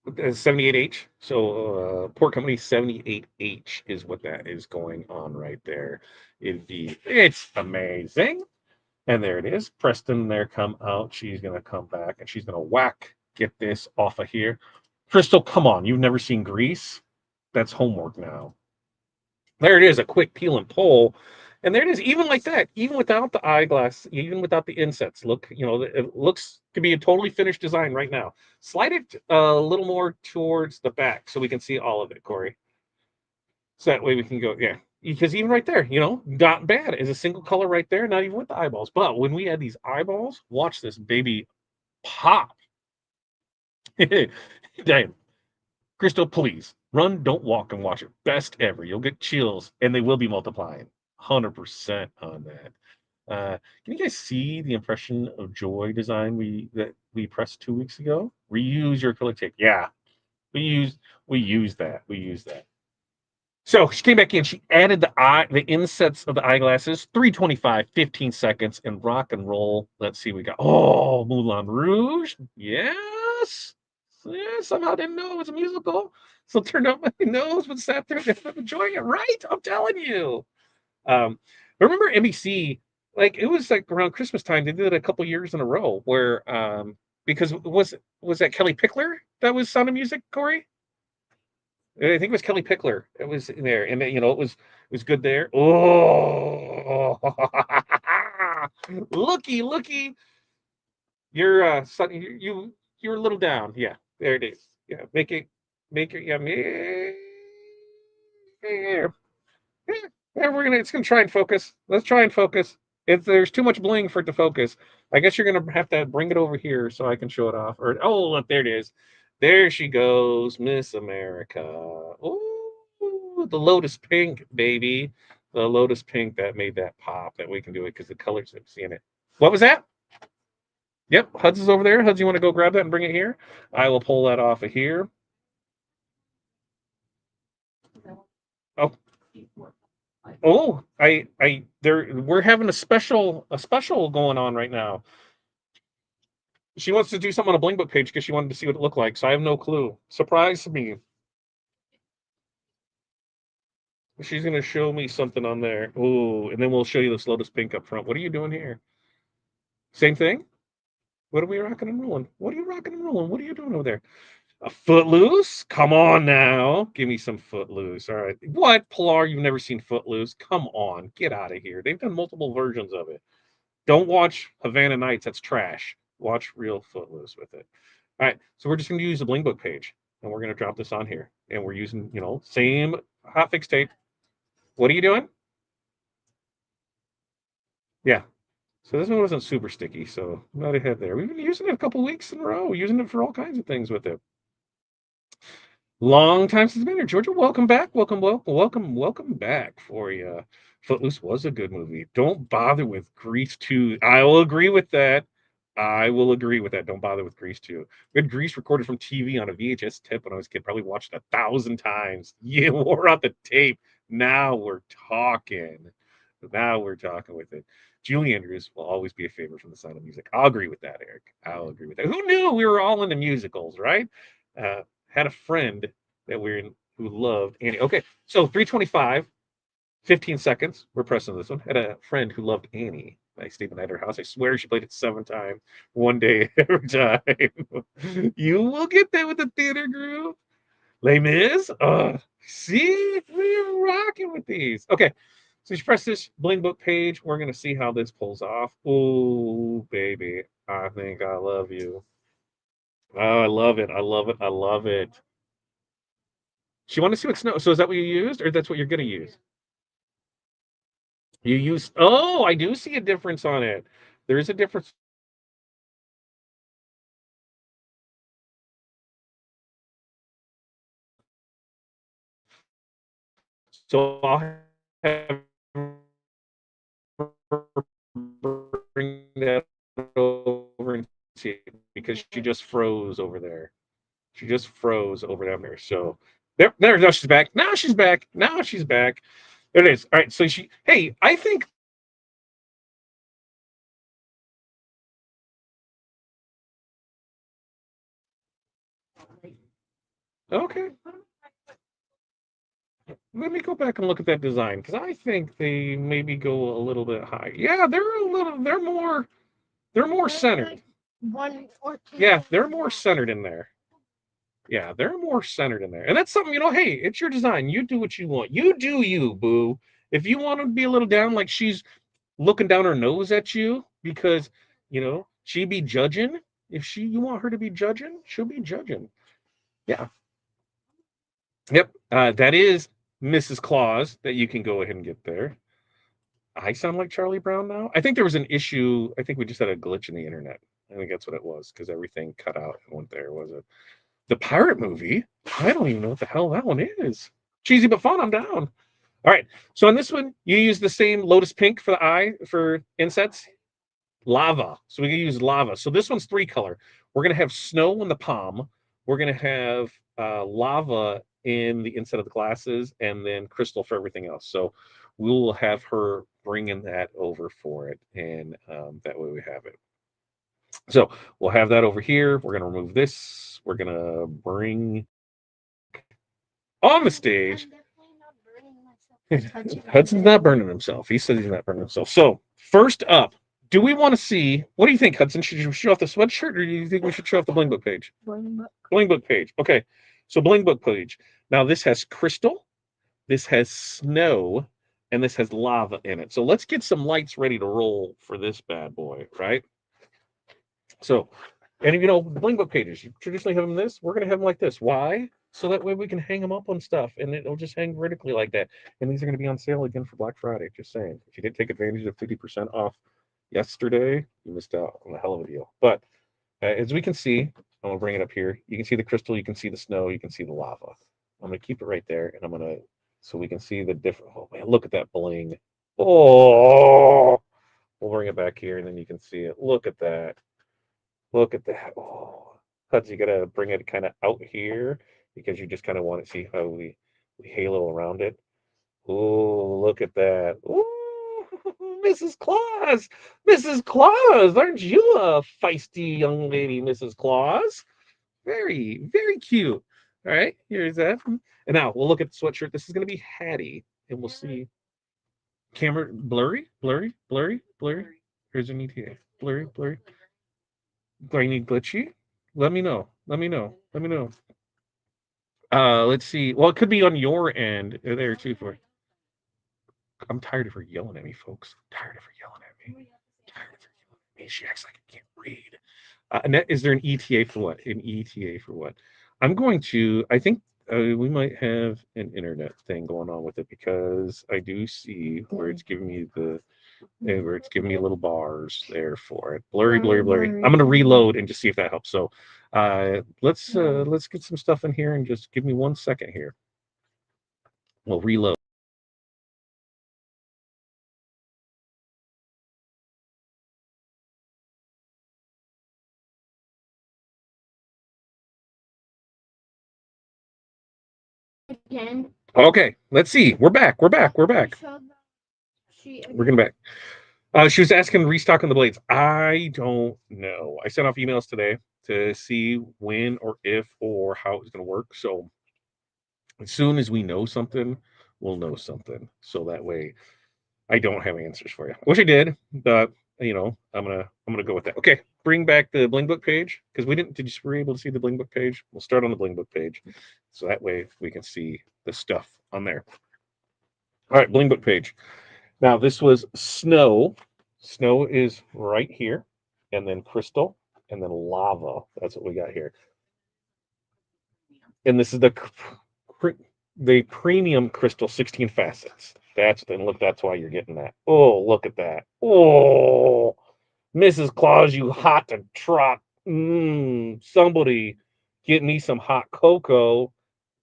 78H. So port company 78H is what that is going on right there. Indeed. It's amazing. And there it is. Preston there come out. She's gonna come back and she's gonna get this off of here. Crystal, come on. You've never seen Grease? That's homework now. There it is, a quick peel and pull. And there it is, even like that, even without the eyeglass, even without the insets. Look, it looks to be a totally finished design right now. Slide it a little more towards the back so we can see all of it, Corey. So that way we can go, yeah. Because even right there, not bad. Is a single color right there, not even with the eyeballs. But when we add these eyeballs, watch this baby pop. Damn. Crystal, please run, don't walk, and watch it. Best ever. You'll get chills, and they will be multiplying. 100% on that. Can you guys see the impression of joy design that we pressed 2 weeks ago? Reuse your acrylic tape. Yeah, we use that. So she came back in. She added the insets of the eyeglasses. 325, 15 seconds, and rock and roll. Let's see. We got Moulin Rouge. Yes. Yeah, somehow didn't know it was a musical. So turned up my nose, but sat there and ended up enjoying it. Right, I'm telling you. Remember NBC? Like it was like around Christmas time. They did it a couple years in a row. Where because was that Kelly Pickler that was Sound of Music, Corey? I think it was Kelly Pickler. It was in there, and it was good there. Oh, looky, you're you're a little down. Yeah, there it is. Yeah, make it. Yeah, yeah. Yeah, it's gonna try and focus. Let's try and focus. If there's too much bling for it to focus, I guess you're gonna have to bring it over here so I can show it off. Or look, there it is. There she goes, Miss America. Oh, the Lotus Pink, baby. The Lotus Pink that made that pop that we can do it because the colors I'm seeing it. What was that? Yep, Huds is over there. Huds, you want to go grab that and bring it here? I will pull that off of here. Oh, we're having a special going on right now. She wants to do something on a Bling Book page because she wanted to see what it looked like. So I have no clue. Surprise me. She's gonna show me something on there. Ooh, and then we'll show you this Lotus Pink up front. What are you doing here? Same thing? What are we rocking and rolling? What are you rocking and rolling? What are you doing over there? A Footloose? Come on now. Give me some Footloose. All right. What, Pilar? You've never seen Footloose? Come on. Get out of here. They've done multiple versions of it. Don't watch Havana Nights. That's trash. Watch real Footloose with it. All right. So we're just going to use the Bling Book page, and we're going to drop this on here. And we're using, same hot fix tape. What are you doing? Yeah. So this one wasn't super sticky, so not ahead there. We've been using it a couple weeks in a row, using it for all kinds of things with it. Long time since been here, Georgia. Welcome back. Welcome back for you. Footloose was a good movie. Don't bother with Grease 2. I will agree with that. I will agree with that. Don't bother with Grease 2. We had Grease recorded from TV on a VHS tip when I was a kid. Probably watched it 1,000 times. Yeah, wore out the tape. Now we're talking. Now we're talking with it. Julie Andrews will always be a favorite from the Sound of Music. I'll agree with that, Eric. I'll agree with that. Who knew we were all into musicals, right? Had a friend that we're in who loved Annie. Okay, so 325, 15 seconds. We're pressing this one. Had a friend who loved Annie. I stayed at her house. I swear she played it 7 times, one day every time. You will get that with the theater group. Les Mis. See, we're rocking with these. Okay, so you press this Bling Book page. We're gonna see how this pulls off. Oh, baby, I think I love you. Oh, I love it. I love it. I love it. She wanted to see what snow. So is that what you used, or that's what you're gonna use? You use. Oh, I do see a difference on it. There is a difference. So I'll have her bring that over and see it because she just froze over there. She just froze over down there. So there. Now she's back. Now she's back. Now she's back. There it is. All right. So she. Hey, I think Okay. Let me go back and look at that design because I think they maybe go a little bit high. Yeah, they're more centered. Yeah, they're more centered in there. Yeah, they're more centered in there. And that's something, hey, it's your design. You do what you want. You do you, boo. If you want to be a little down, like she's looking down her nose at you because, she be judging. If you want her to be judging, she'll be judging. Yeah. Yep. That is Mrs. Claus that you can go ahead and get there. I sound like Charlie Brown now. I think there was an issue. I think we just had a glitch in the internet. I think that's what it was because everything cut out and went there. Was it the pirate movie? I don't even know what the hell that one is. Cheesy but fun. I'm down. All right. So on this one, you use the same Lotus Pink for the eye for insets. Lava. So we can use lava. So this one's 3-color. We're gonna have snow on the palm. We're gonna have lava in the inside of the glasses, and then crystal for everything else. So we will have her bringing that over for it, and that way we have it. So we'll have that over here. We're gonna remove this. We're gonna bring on the stage. Hudson's not burning himself. He says he's not burning himself. So first up, do we want to see? What do you think, Hudson? Should you show off the sweatshirt, or do you think we should show off the bling book page? Bling book page. Okay. So bling book page. Now this has crystal, this has snow, and this has lava in it. So let's get some lights ready to roll for this bad boy, right? So, and bling book pages, you traditionally have them this. We're gonna have them like this. Why? So that way we can hang them up on stuff, and it'll just hang vertically like that. And these are gonna be on sale again for Black Friday. Just saying, if you didn't take advantage of 50% off yesterday, you missed out on a hell of a deal. But as we can see, I'm gonna bring it up here. You can see the crystal, you can see the snow, you can see the lava. I'm gonna keep it right there, and I'm gonna so we can see the different. Oh man, look at that bling! Oh, we'll bring it back here, and then you can see it. Look at that! Look at that! Oh, Huds, you gotta bring it kind of out here because you just kind of want to see how we halo around it. Oh, look at that! Ooh, Mrs. Claus, Mrs. Claus, aren't you a feisty young lady, Mrs. Claus? Very, very cute. All right, here's that. And now we'll look at the sweatshirt. This is going to be Hattie, and we'll see camera blurry, blurry, blurry, blurry. Here's an ETA. Blurry, blurry. Grainy, glitchy. Let me know. Let me know. Let me know. Let's see. Well, it could be on your end there too. I'm tired of her yelling at me, folks. I'm tired of her yelling at me. Tired of her yelling at me. She acts like I can't read. Annette, is there an ETA for what? An ETA for what? I'm going to. I think we might have an internet thing going on with it because I do see where it's giving me where it's giving me little bars there for it. Blurry, blurry, blurry. I'm going to reload and just see if that helps. So let's get some stuff in here and just give me 1 second here. We'll reload. Again. Okay, let's see. We're back. We're back. We're back. We're getting back. She was asking to restock on the blades. I don't know. I sent off emails today to see when or if or how it was going to work. So as soon as we know something, we'll know something. So that way, I don't have answers for you. I wish I did, but I'm gonna go with that. Okay, bring back the bling book page because we didn't. Did you were able to see the bling book page? We'll start on the bling book page, so that way we can see the stuff on there. All right, bling book page. Now this was snow. Snow is right here, and then crystal, and then lava. That's what we got here. And this is the premium crystal 16 facets. That's why you're getting that. Oh, look at that. Oh, Mrs. Claus, you hot to trot. Somebody get me some hot cocoa.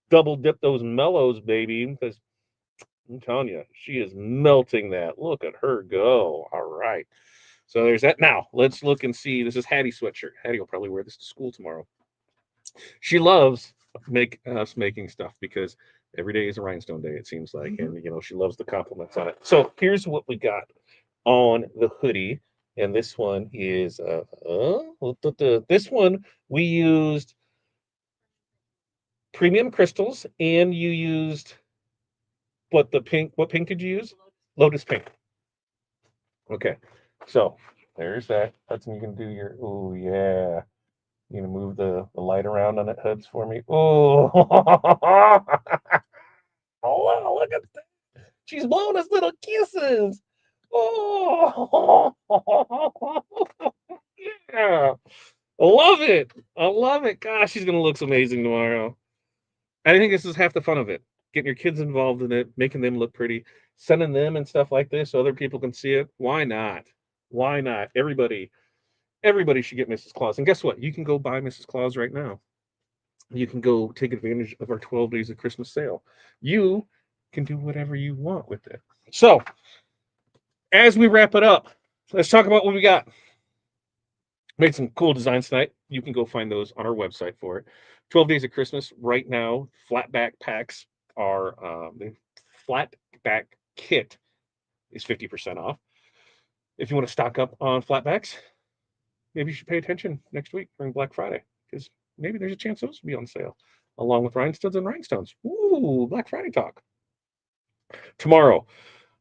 Double dip those mellows, baby, because I'm telling you, she is melting that. Look at her go. All right. So there's that. Now let's look and see. This is Hattie's sweatshirt. Hattie will probably wear this to school tomorrow. She loves making stuff because every day is a rhinestone day, it seems like. And she loves the compliments on it. So here's what we got on the hoodie. And this one is this one we used premium crystals, and you used what the pink? What pink did you use? Lotus pink. Okay, so there's that. Hudson, you can do your. Oh yeah, you gonna move the light around on that Huds for me? Oh, oh wow, look at that! She's blowing us little kisses. Oh, yeah. I love it. I love it. Gosh, she's gonna look amazing tomorrow. I think this is half the fun of it. Getting your kids involved in it, making them look pretty, sending them and stuff like this so other people can see it. Why not? Why not? Everybody should get Mrs. Claus. And guess what? You can go buy Mrs. Claus right now. You can go take advantage of our 12 days of Christmas sale. You can do whatever you want with it. So, as we wrap it up, let's talk about what we got. Made some cool designs tonight. You can go find those on our website for it. 12 Days of Christmas. Right now, flat back packs are the flat back kit is 50% off. If you want to stock up on flatbacks, maybe you should pay attention next week during Black Friday because maybe there's a chance those will be on sale along with rhinestones and rhinestones. Ooh, Black Friday talk. Tomorrow,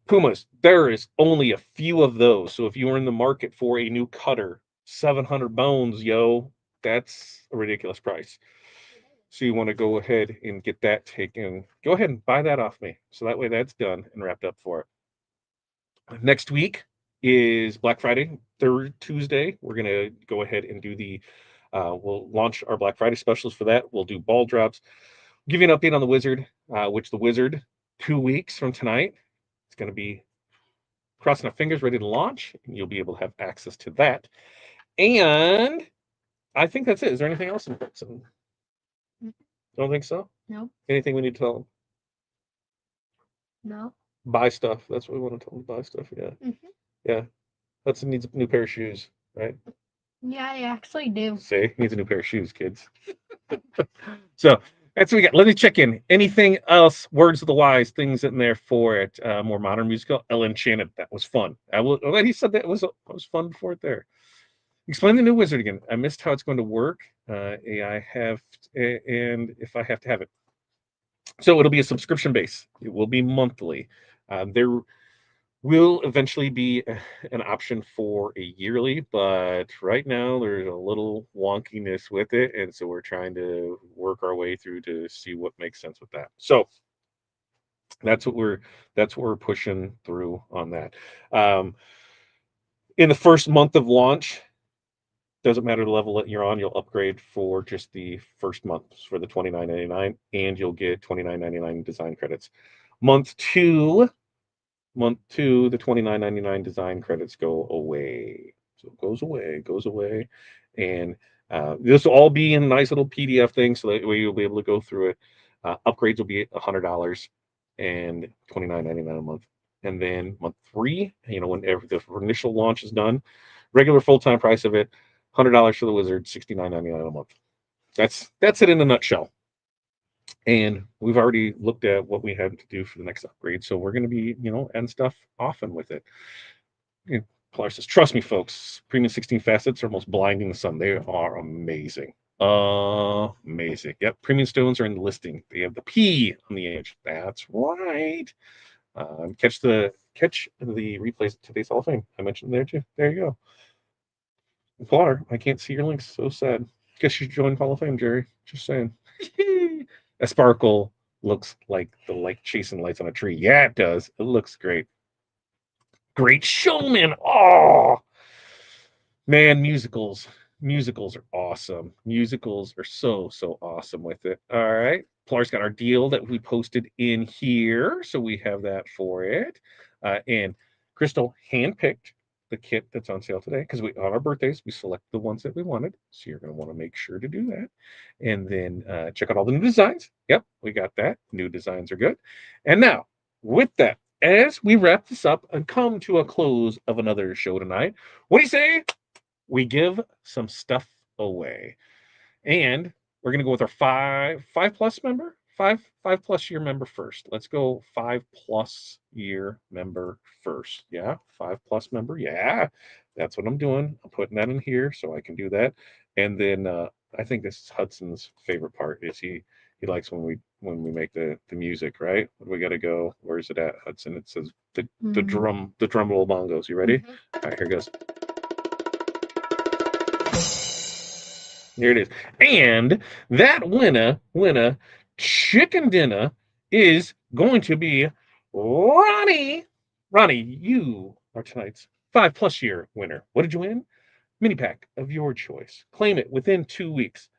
Pumas, there is only a few of those. So if you are in the market for a new cutter, 700 bones, yo, that's a ridiculous price. So you want to go ahead and get that taken. Go ahead and buy that off me. So that way that's done and wrapped up for it. Next week is Black Friday, third Tuesday. We're going to go ahead and do we'll launch our Black Friday specials for that. We'll do ball drops. Give you an update on the Wizard, which the Wizard, 2 weeks from tonight, it's going to be crossing our fingers, ready to launch. And you'll be able to have access to that. And I think that's it. Is there anything else? Don't think so? No. Anything we need to tell them? No. Buy stuff. That's what we want to tell them. Buy stuff. Yeah. Mm-hmm. Yeah. Hudson needs a new pair of shoes, right? Yeah, I actually do. Say, needs a new pair of shoes, kids. So that's what we got. Let me check in. Anything else? Words of the wise, things in there for it. More modern musical. El Enchanted. That was fun. He said that was fun before it there. Explain the new Wizard again. I missed how it's going to work. I have, and if I have to have it. So it'll be a subscription base. It will be monthly. There will eventually be an option for a yearly, but right now there's a little wonkiness with it, and so we're trying to work our way through to see what makes sense with that. So that's what we're pushing through on that. In the first month of launch, doesn't matter the level that you're on, you'll upgrade for just the first month for the $29.99, and you'll get $29.99 design credits. Month two, the $29.99 design credits go away. So it goes away. And this will all be in a nice little PDF thing, so that way you'll be able to go through it. Upgrades will be $100 and $29.99 a month. And then month three, whenever the initial launch is done, regular full-time price of it, $100 for the Wizard, $69.99 a month. That's it in a nutshell. And we've already looked at what we had to do for the next upgrade. So we're going to be, adding stuff often with it. And Pilar says, trust me, folks, premium 16 facets are almost blinding the sun. They are amazing. Amazing. Yep. Premium stones are in the listing. They have the P on the edge. That's right. Catch the replays of today's Hall of Fame. I mentioned there too. There you go. Pilar, I can't see your links. So sad. Guess you should join Hall of Fame, Jerry. Just saying. A sparkle looks like the light chasing lights on a tree. Yeah, it does. It looks great. Great showman. Oh man, musicals are awesome. Musicals are so awesome with it. All right. Pilar's got our deal that we posted in here, so we have that for it. And Crystal handpicked the kit that's on sale today because on our birthdays we select the ones that we wanted. So you're going to want to make sure to do that, and then check out all the new designs. Yep, we got that. New designs are good. And now with that, as we wrap this up and come to a close of another show tonight, what do you say? We give some stuff away, and we're gonna go with our five plus member, five plus year member first. Let's go 5+ year member first. Yeah, 5+ member. Yeah, that's what I'm doing. I'm putting that in here so I can do that. And then I think this is Hudson's favorite part is he he likes when we make the music, right? We got to go. Where's it at, Hudson? It says the drum roll bongos. You ready? All right, here goes. Here it is. And that winner chicken dinner is going to be Ronnie. Ronnie, you are tonight's 5+ year winner. What did you win? Mini pack of your choice. Claim it within 2 weeks.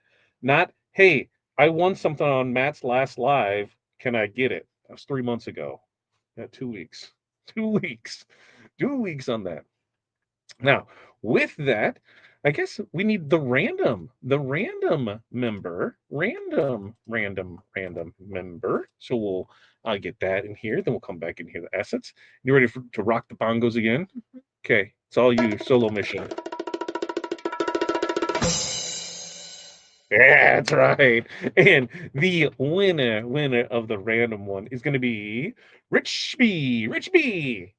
Not, hey, I won something on Matt's last live. Can I get it? That was 3 months ago. Yeah, 2 weeks. 2 weeks. 2 weeks on that. Now, with that, I guess we need the random member, random member. So we'll get that in here. Then we'll come back in here, the assets. You ready to rock the bongos again? Okay, it's all you, solo mission. That's right. And the winner of the random one is going to be Rich B. Rich B.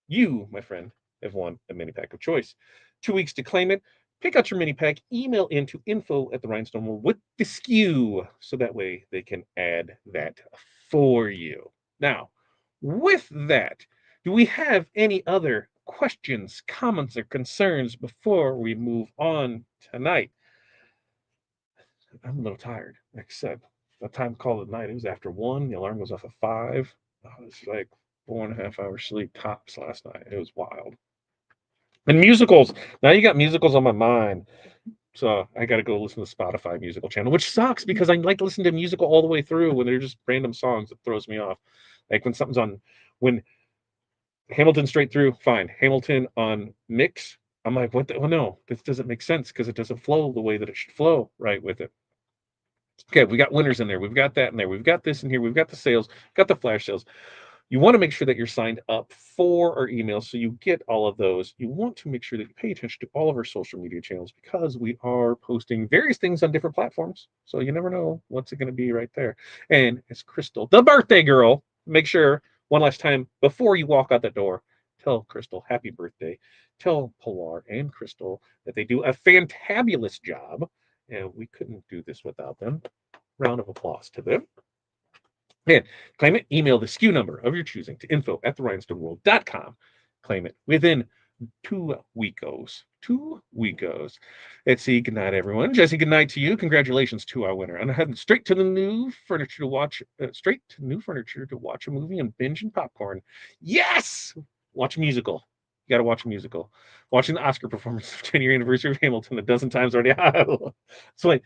You, my friend, have won a mini pack of choice. 2 weeks to claim it. Pick out your mini pack, email into info@therhinestone world with the SKU, so that way they can add that for you. Now, with that, do we have any other questions, comments, or concerns before we move on tonight? I'm a little tired. Like I said, the time called at night, it was after 1. The alarm was off at 5. It was like 4.5 hours sleep tops last night. It was wild. And musicals. Now you got musicals on my mind. So I got to go listen to the Spotify musical channel, which sucks because I like to listen to musical all the way through. When they're just random songs, it throws me off. Like when something's on, when Hamilton straight through, fine. Hamilton on mix, I'm like, what? Oh no, this doesn't make sense because it doesn't flow the way that it should flow right with it. Okay, we got winners in there. We've got that in there. We've got this in here. We've got the sales, got the flash sales. You want to make sure that you're signed up for our emails so you get all of those. You want to make sure that you pay attention to all of our social media channels because we are posting various things on different platforms. So you never know what's it going to be right there. And it's Crystal, the birthday girl. Make sure one last time before you walk out the door, tell Crystal happy birthday. Tell Pilar and Crystal that they do a fantabulous job. And we couldn't do this without them. Round of applause to them. And claim it, email the SKU number of your choosing to info@therhinestoneworld.com. Claim it within 2 weekos. 2 weekos. Let's see. Good night, everyone. Jesse, good night to you. Congratulations to our winner. And heading straight to the new furniture to watch, a movie and binge and popcorn. Yes! Watch a musical. You got to watch a musical. Watching the Oscar performance of 10-year anniversary of Hamilton a dozen times already. So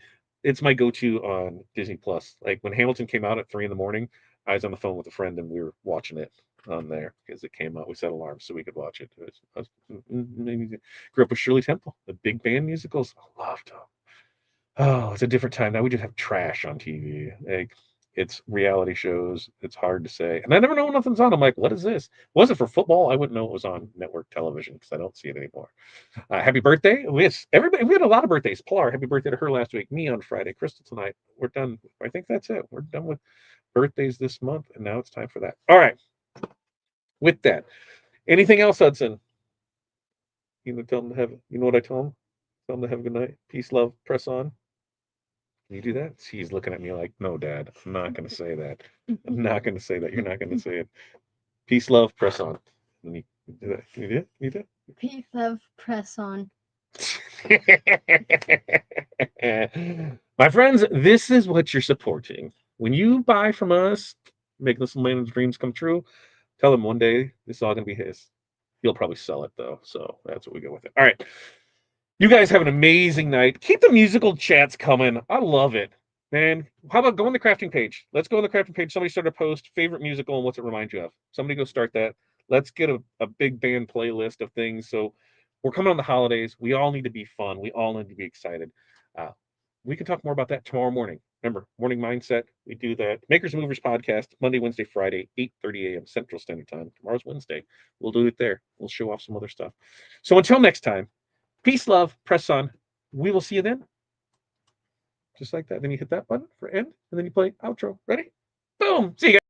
it's my go-to on Disney Plus. Like when Hamilton came out at 3 a.m, I was on the phone with a friend and we were watching it on there because it came out. We set alarms so we could watch it. Grew up with Shirley Temple, the big band musicals. I loved them. Oh, it's a different time now. We just have trash on TV. Like it's reality shows. It's hard to say, and I never know when nothing's on. I'm like, what is this? Was it for football? I wouldn't know it was on network television because I don't see it anymore. Happy birthday. Everybody. We had a lot of birthdays. Pilar, happy birthday to her last week. Me on Friday. Crystal tonight. We're done. I think that's it. We're done with birthdays this month, and now it's time for that. All right. With that, anything else, Hudson? Tell them to have. You know what I tell them? Tell them to have a good night. Peace, love, press on. Can you do that? He's looking at me like, no, Dad. I'm not going to say that. I'm not going to say that. You're not going to say it. Peace, love, press on. Can you do that? Can you do it? Can you do it? Peace, love, press on. My friends, this is what you're supporting. When you buy from us, make this man's dreams come true, tell him one day this is all going to be his. He'll probably sell it, though. So that's what we go with it. All right. You guys have an amazing night. Keep the musical chats coming. I love it. Man, how about go on the crafting page? Let's go on the crafting page. Somebody start a post, favorite musical, and what's it remind you of? Somebody go start that. Let's get a big band playlist of things. So we're coming on the holidays. We all need to be fun. We all need to be excited. We can talk more about that tomorrow morning. Remember, morning mindset. We do that. Makers and Movers podcast, Monday, Wednesday, Friday, 8:30 a.m. Central Standard Time. Tomorrow's Wednesday. We'll do it there. We'll show off some other stuff. So until next time, peace, love, press on. We will see you then. Just like that. Then you hit that button for end, and then you play outro. Ready? Boom. See you guys.